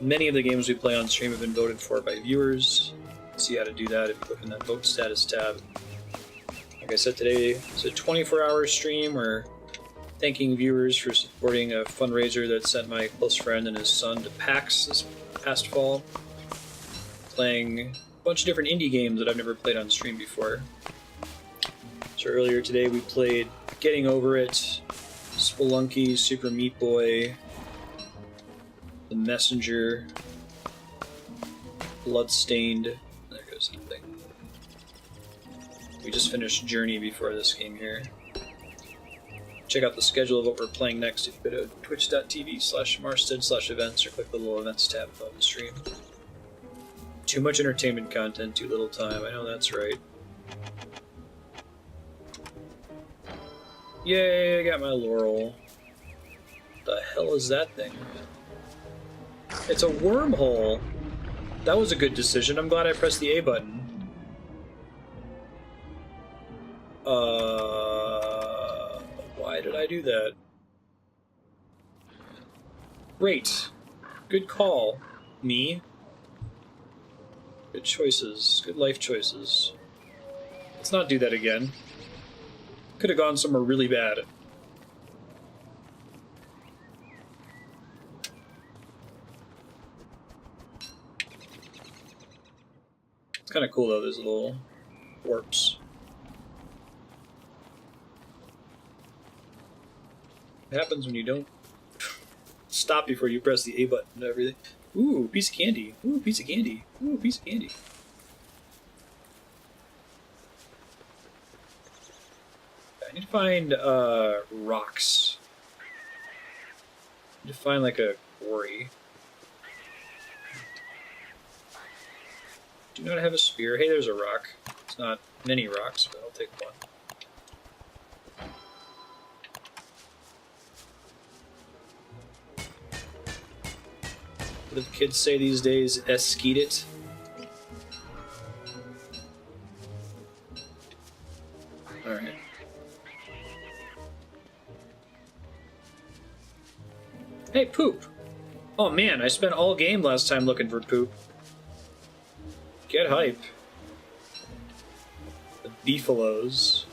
S1: Many of the games we play on stream have been voted for by viewers. You can see how to do that if you look in that vote status tab. Like I said, today is a 24-hour stream. We're thanking viewers for supporting a fundraiser that sent my close friend and his son to PAX this past fall. Playing a bunch of different indie games that I've never played on stream before. So earlier today we played Getting Over It, Spelunky, Super Meat Boy, The Messenger, Bloodstained. There goes that thing. We just finished Journey before this game here. Check out the schedule of what we're playing next if you go to twitch.tv/Marstead/events or click the little events tab above the stream. Too much entertainment content, too little time. I know that's right. Yay, I got my laurel. What the hell is that thing? It's a wormhole! That was a good decision. I'm glad I pressed the A button. Why did I do that? Great. Good call. Me. Good choices. Good life choices. Let's not do that again. Could have gone somewhere really bad. It's kind of cool though, those little warps. What happens when you don't stop before you press the A button and everything? Ooh, piece of candy. Ooh, piece of candy. Ooh, piece of candy. I need to find rocks. I need to find like a quarry. Do not have a spear. Hey, there's a rock. It's not many rocks, but I'll take one. What do the kids say these days? Eskeet it. Alright. Hey, poop! Oh man, I spent all game last time looking for poop. Get hype. The beefaloes.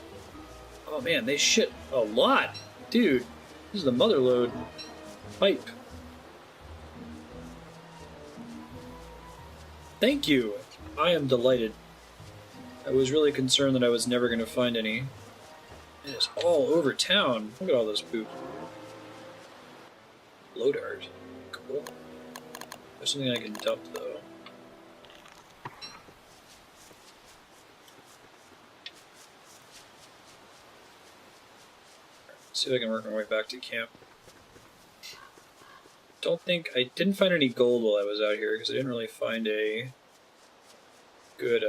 S1: Oh man, they shit a lot! Dude, this is the mother load. Hype. Thank you! I am delighted. I was really concerned that I was never going to find any. It is all over town. Look at all this poop. Load art. Cool. There's something I can dump, though. See if I can work my way back to camp. I didn't find any gold while I was out here, because I didn't really find a good,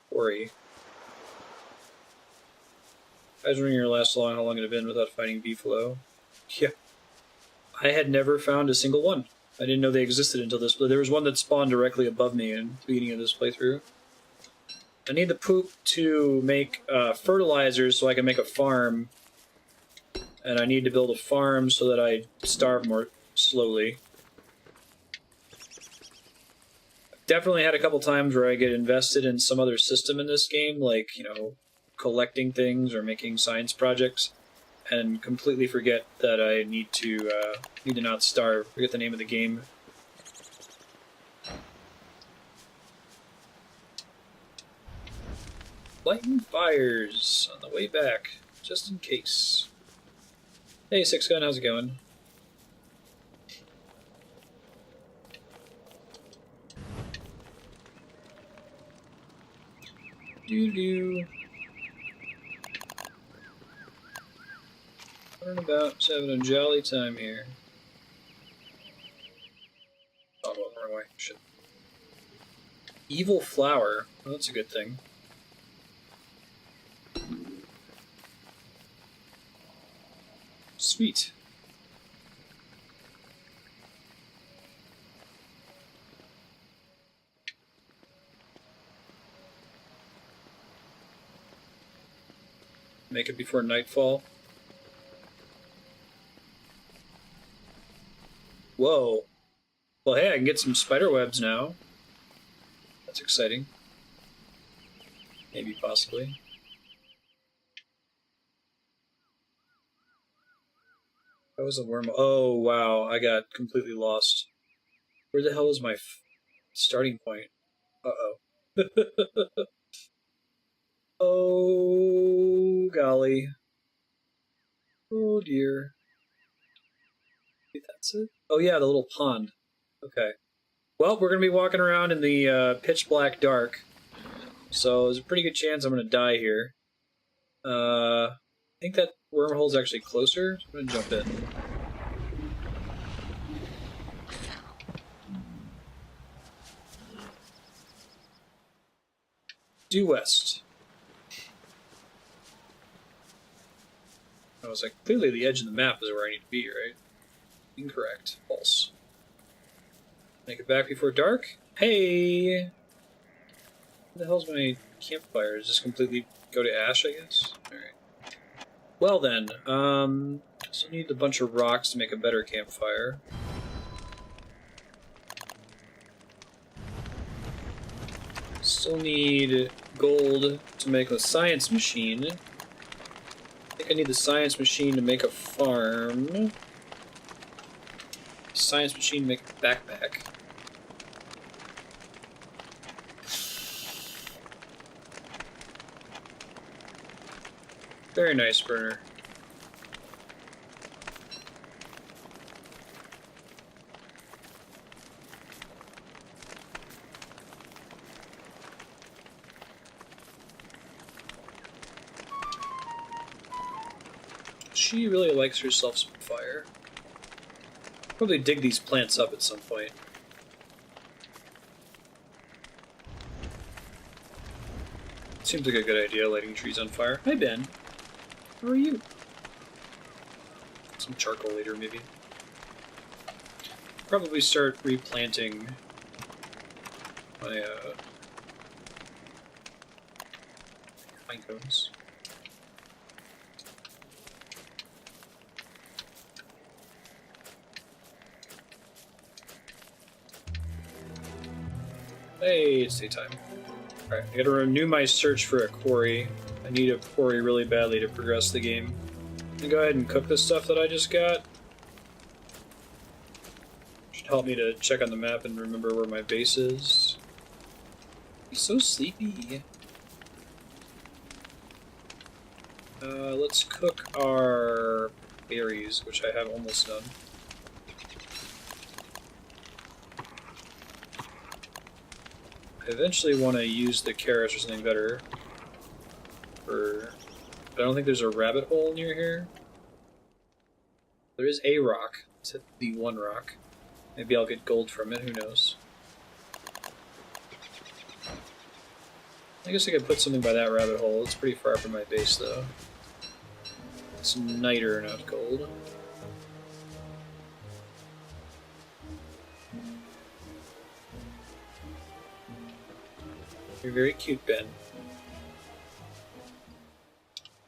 S1: quarry. I was wondering your last long, how long it had been without finding beefalo. Yeah. I had never found a single one. I didn't know they existed until this, but there was one that spawned directly above me in the beginning of this playthrough. I need the poop to make fertilizer so I can make a farm. And I need to build a farm so that I starve more slowly. Definitely had a couple times where I get invested in some other system in this game, like, you know, collecting things or making science projects, and completely forget that I need to not starve. Forget the name of the game. Lighting fires on the way back, just in case. Hey, Six Gun, how's it going? Doo-doo. Turnabout, just having a jolly time here. Oh, well, wrong way. Shit. Evil flower. Well, that's a good thing. Sweet. Make it before nightfall. Whoa. Well, hey, I can get some spider webs now. That's exciting. Maybe, possibly. That was a worm. Oh, wow. I got completely lost. Where the hell is my starting point? Uh-oh. Oh, golly. Oh, dear. Wait, that's it? Oh, yeah, the little pond. Okay. Well, we're going to be walking around in the pitch black dark. So there's a pretty good chance I'm going to die here. I think that wormhole's actually closer. So I'm going to jump in. Due west. I was like, clearly the edge of the map is where I need to be, right? Incorrect. False. Make it back before dark? Hey! Where the hell's my campfire? Does this completely go to ash, I guess? Alright. Well then, still need a bunch of rocks to make a better campfire. Still need gold to make a science machine. I think I need the science machine to make a farm. Science machine to make a backpack. Very nice, burner. She really likes herself some fire. Probably dig these plants up at some point. Seems like a good idea, lighting trees on fire. Hi, Ben. How are you? Some charcoal later, maybe. Probably start replanting my, pine cones. Hey, it's daytime. Alright, I gotta renew my search for a quarry. I need a quarry really badly to progress the game. I'm gonna go ahead and cook the stuff that I just got. Should help me to check on the map and remember where my base is. I'm so sleepy. Let's cook our berries, which I have almost done. I eventually want to use the carrots or something better. But I don't think there's a rabbit hole near here. There is a rock. Let's hit the one rock. Maybe I'll get gold from it, who knows. I guess I could put something by that rabbit hole. It's pretty far from my base, though. It's niter, not gold. You're very cute, Ben.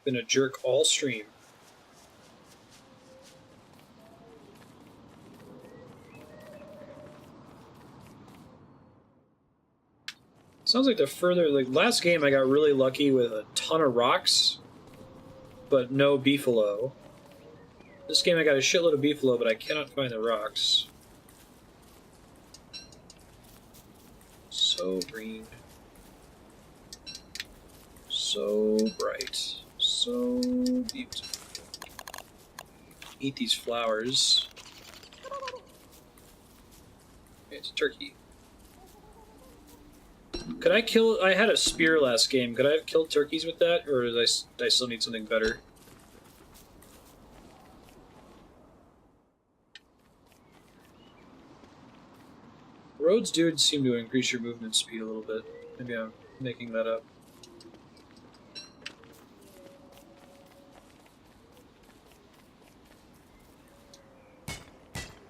S1: Been a jerk all stream. Sounds like the further, like last game I got really lucky with a ton of rocks, but no beefalo. This game I got a shitload of beefalo, but I cannot find the rocks. So green. So bright. So beautiful. Eat these flowers. Okay, it's a turkey. Could I kill... I had a spear last game. Could I have killed turkeys with that? Or do I still need something better? Roads do seem to increase your movement speed a little bit. Maybe I'm making that up.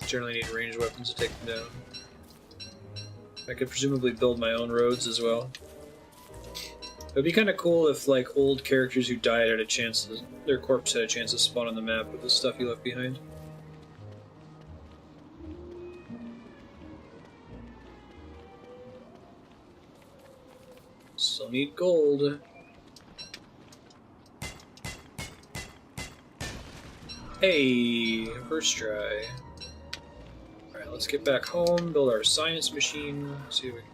S1: Generally need ranged weapons to take them down. I could presumably build my own roads as well. It would be kind of cool if, like, old characters who died had a chance to, their corpse had a chance to spawn on the map with the stuff you left behind. Still need gold. Hey, first try. Alright, let's get back home, build our science machine, see if we can...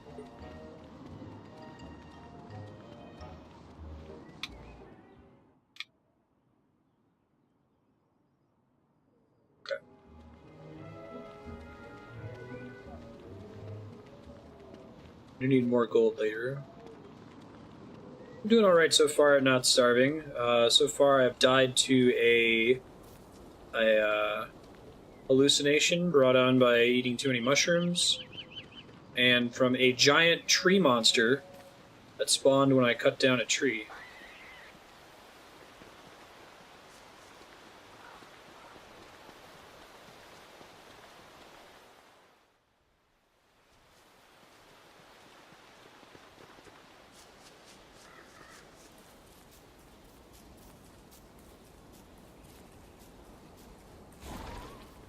S1: Okay. You need more gold later. I'm doing alright so far at not starving. So far I've died to a hallucination brought on by eating too many mushrooms, and from a giant tree monster that spawned when I cut down a tree.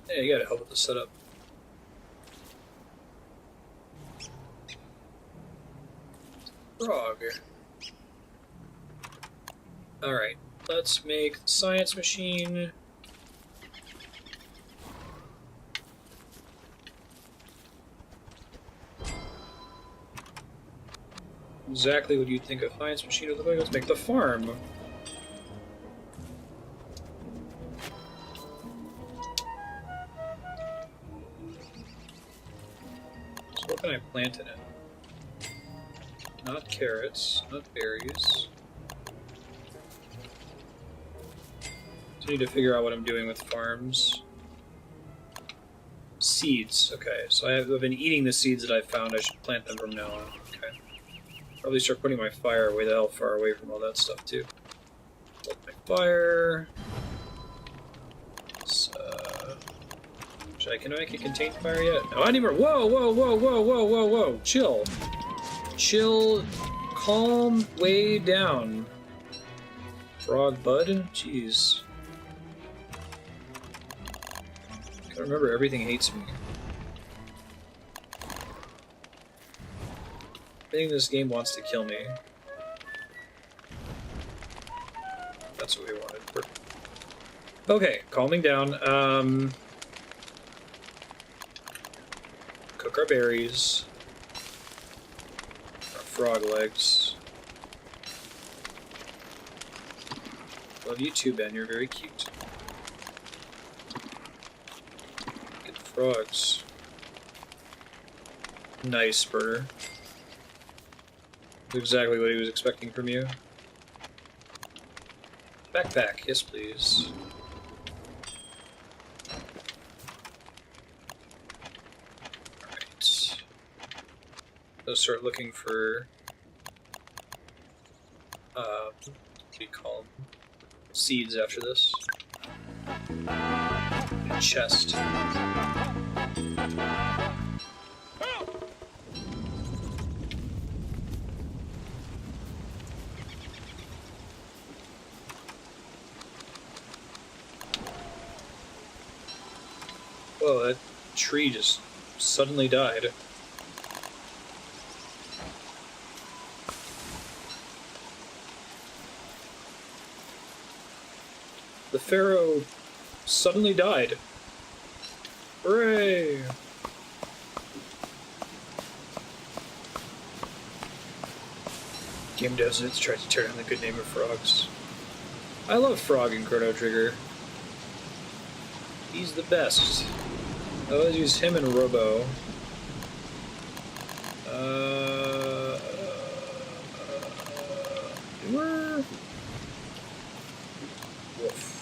S1: Yeah, you gotta help with the setup. Frog. Alright, let's make the science machine. Exactly what you'd think a science machine would look like. Let's make the farm. What can I plant in it? Not carrots, not berries. I need to figure out what I'm doing with farms. Seeds. Okay, so I've been eating the seeds that I found. I should plant them from now on. Okay. Probably start putting my fire way the hell far away from all that stuff too. Hold my fire. Can I make a contained fire yet? No, I need more. Whoa, whoa, whoa, whoa, whoa, whoa, whoa. Chill. Chill. Calm way down. Frog bud? Jeez. I can't remember. Everything hates me. Everything in this game wants to kill me. That's what we wanted. Okay, calming down. Cook our berries. Our frog legs. Love you too, Ben. You're very cute. Get the frogs. Nice, Birder. Exactly what he was expecting from you. Backpack, yes please. Alright. Let's start looking for what do you call them? Seeds after this. A chest. Whoa, that tree just suddenly died. The pharaoh suddenly died. Hooray! Game devs tried to tear down the good name of frogs. I love Frog in Chrono Trigger. He's the best. I always use him and Robo. Woof.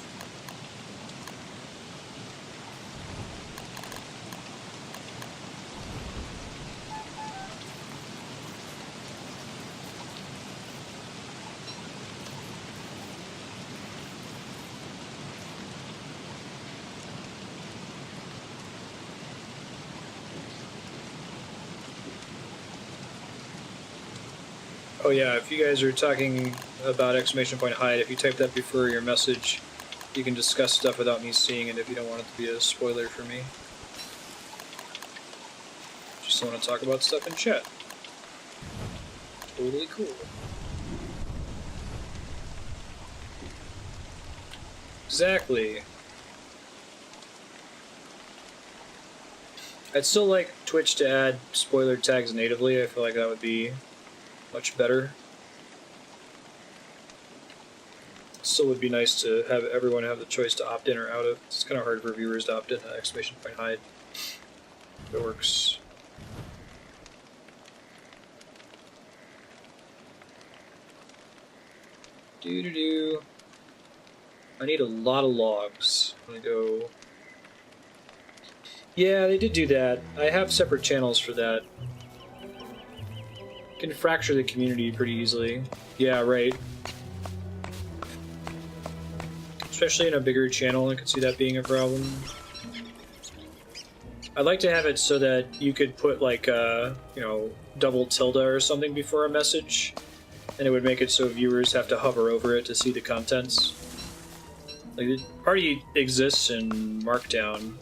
S1: Oh yeah, if you guys are talking about exclamation point hide, if you type that before your message, you can discuss stuff without me seeing it if you don't want it to be a spoiler for me. Just want to talk about stuff in chat. Totally cool. Exactly. I'd still like Twitch to add spoiler tags natively. I feel like that would be much better. Still would be nice to have everyone have the choice to opt in or out of. It's kind of hard for viewers to opt in to exclamation point hide. It works. Doo-doo-doo. I need a lot of logs. I'm gonna go... Yeah, they did do that. I have separate channels for that. Can fracture the community pretty easily. Yeah, right. Especially in a bigger channel, I could see that being a problem. I'd like to have it so that you could put like you know, double tilde or something before a message, and it would make it so viewers have to hover over it to see the contents. Like, it already exists in Markdown.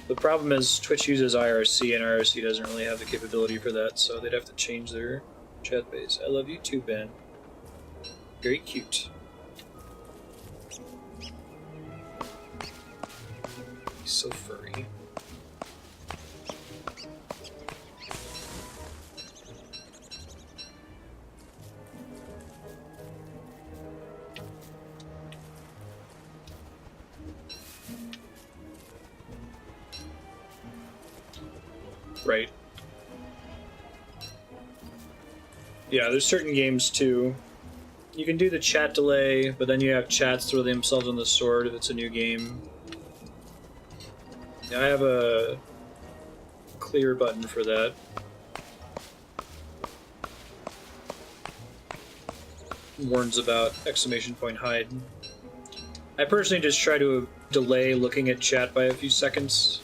S1: The problem is Twitch uses IRC, and IRC doesn't really have the capability for that, so they'd have to change their chat base. I love you too, Ben. Very cute. He's so furry. Right. Yeah, there's certain games too You can do the chat delay, but then you have chats throw themselves on the sword if it's a new game. Yeah, I have a clear button for that. Warns about exclamation point hide. I personally just try to delay looking at chat by a few seconds,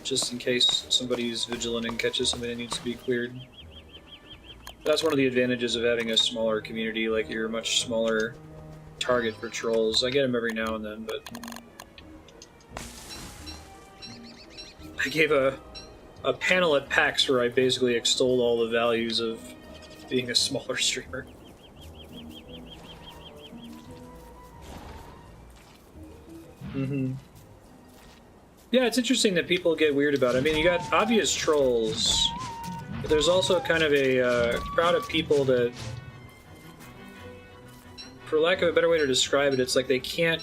S1: just in case somebody's vigilant and catches something that needs to be cleared. That's one of the advantages of having a smaller community, like you're a much smaller target for trolls. I get them every now and then, but... I gave a panel at PAX where I basically extolled all the values of being a smaller streamer. Mm-hmm. Yeah, it's interesting that people get weird about it. I mean, you got obvious trolls, but there's also kind of a crowd of people that, for lack of a better way to describe it, it's like they can't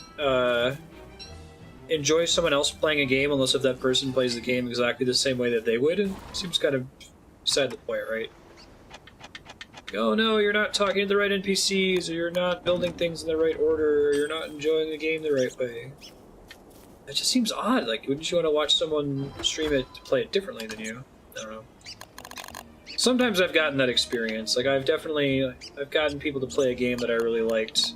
S1: enjoy someone else playing a game unless if that person plays the game exactly the same way that they would. It seems kind of beside the point, right? Oh no, you're not talking to the right NPCs, or you're not building things in the right order, or you're not enjoying the game the right way. It just seems odd. Like, wouldn't you want to watch someone stream it to play it differently than you? I don't know. Sometimes I've gotten that experience. Like, I've gotten people to play a game that I really liked,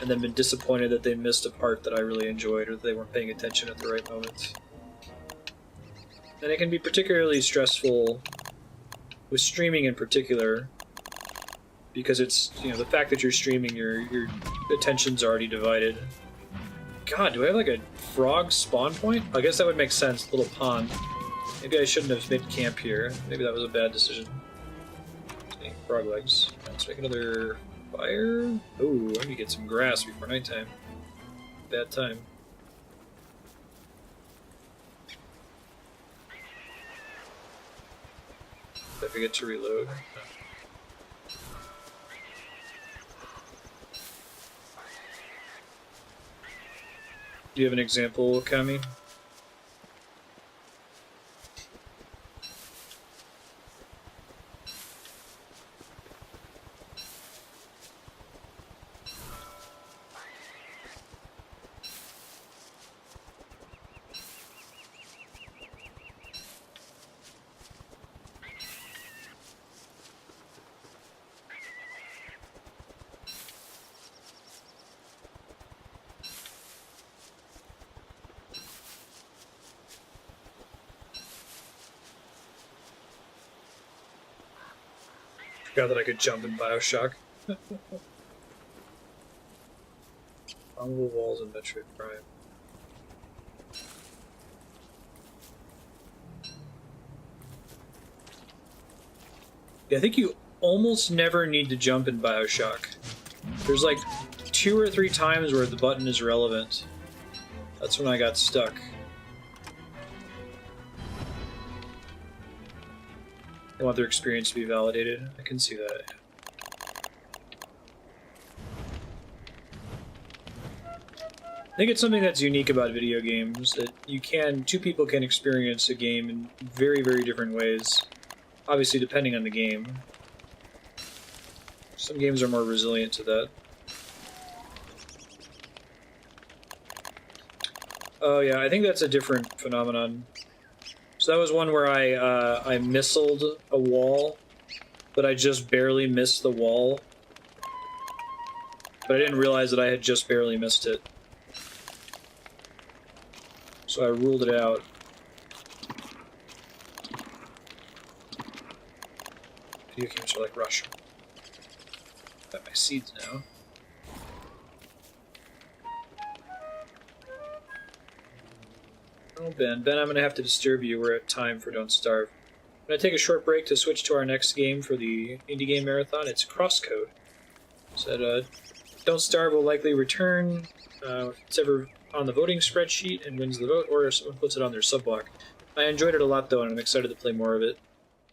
S1: and then been disappointed that they missed a part that I really enjoyed, or that they weren't paying attention at the right moment. And it can be particularly stressful with streaming in particular, because it's, you know, the fact that you're streaming, your attention's already divided. God, do I have like a frog spawn point? I guess that would make sense, little pond. Maybe I shouldn't have made camp here. Maybe that was a bad decision. Frog legs. Let's make another fire. Ooh, I need to get some grass before nighttime. Bad time. Did I forget to reload? Do you have an example, Kami? Forgot that I could jump in Bioshock. Vulnerable walls in Metroid Prime. Yeah, I think you almost never need to jump in Bioshock. There's like 2 or 3 times where the button is relevant. That's when I got stuck. They want their experience to be validated. I can see that. I think it's something that's unique about video games, that two people can experience a game in very, very different ways. Obviously, depending on the game. Some games are more resilient to that. Oh yeah, I think that's a different phenomenon. So that was one where I missiled a wall, but I just barely missed the wall. But I didn't realize that I had just barely missed it. So I ruled it out. Video games are like Russia. Got my seeds now. Oh, Ben, I'm gonna have to disturb you. We're at time for Don't Starve. I'm gonna take a short break to switch to our next game for the Indie Game Marathon. It's Crosscode. Said, Don't Starve will likely return if it's ever on the voting spreadsheet and wins the vote, or if someone puts it on their subblock. I enjoyed it a lot, though, and I'm excited to play more of it.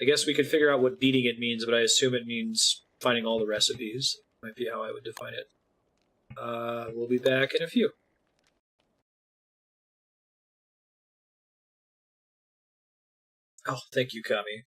S1: I guess we could figure out what beating it means, but I assume it means finding all the recipes. Might be how I would define it. We'll be back in a few. Oh, thank you, Kami.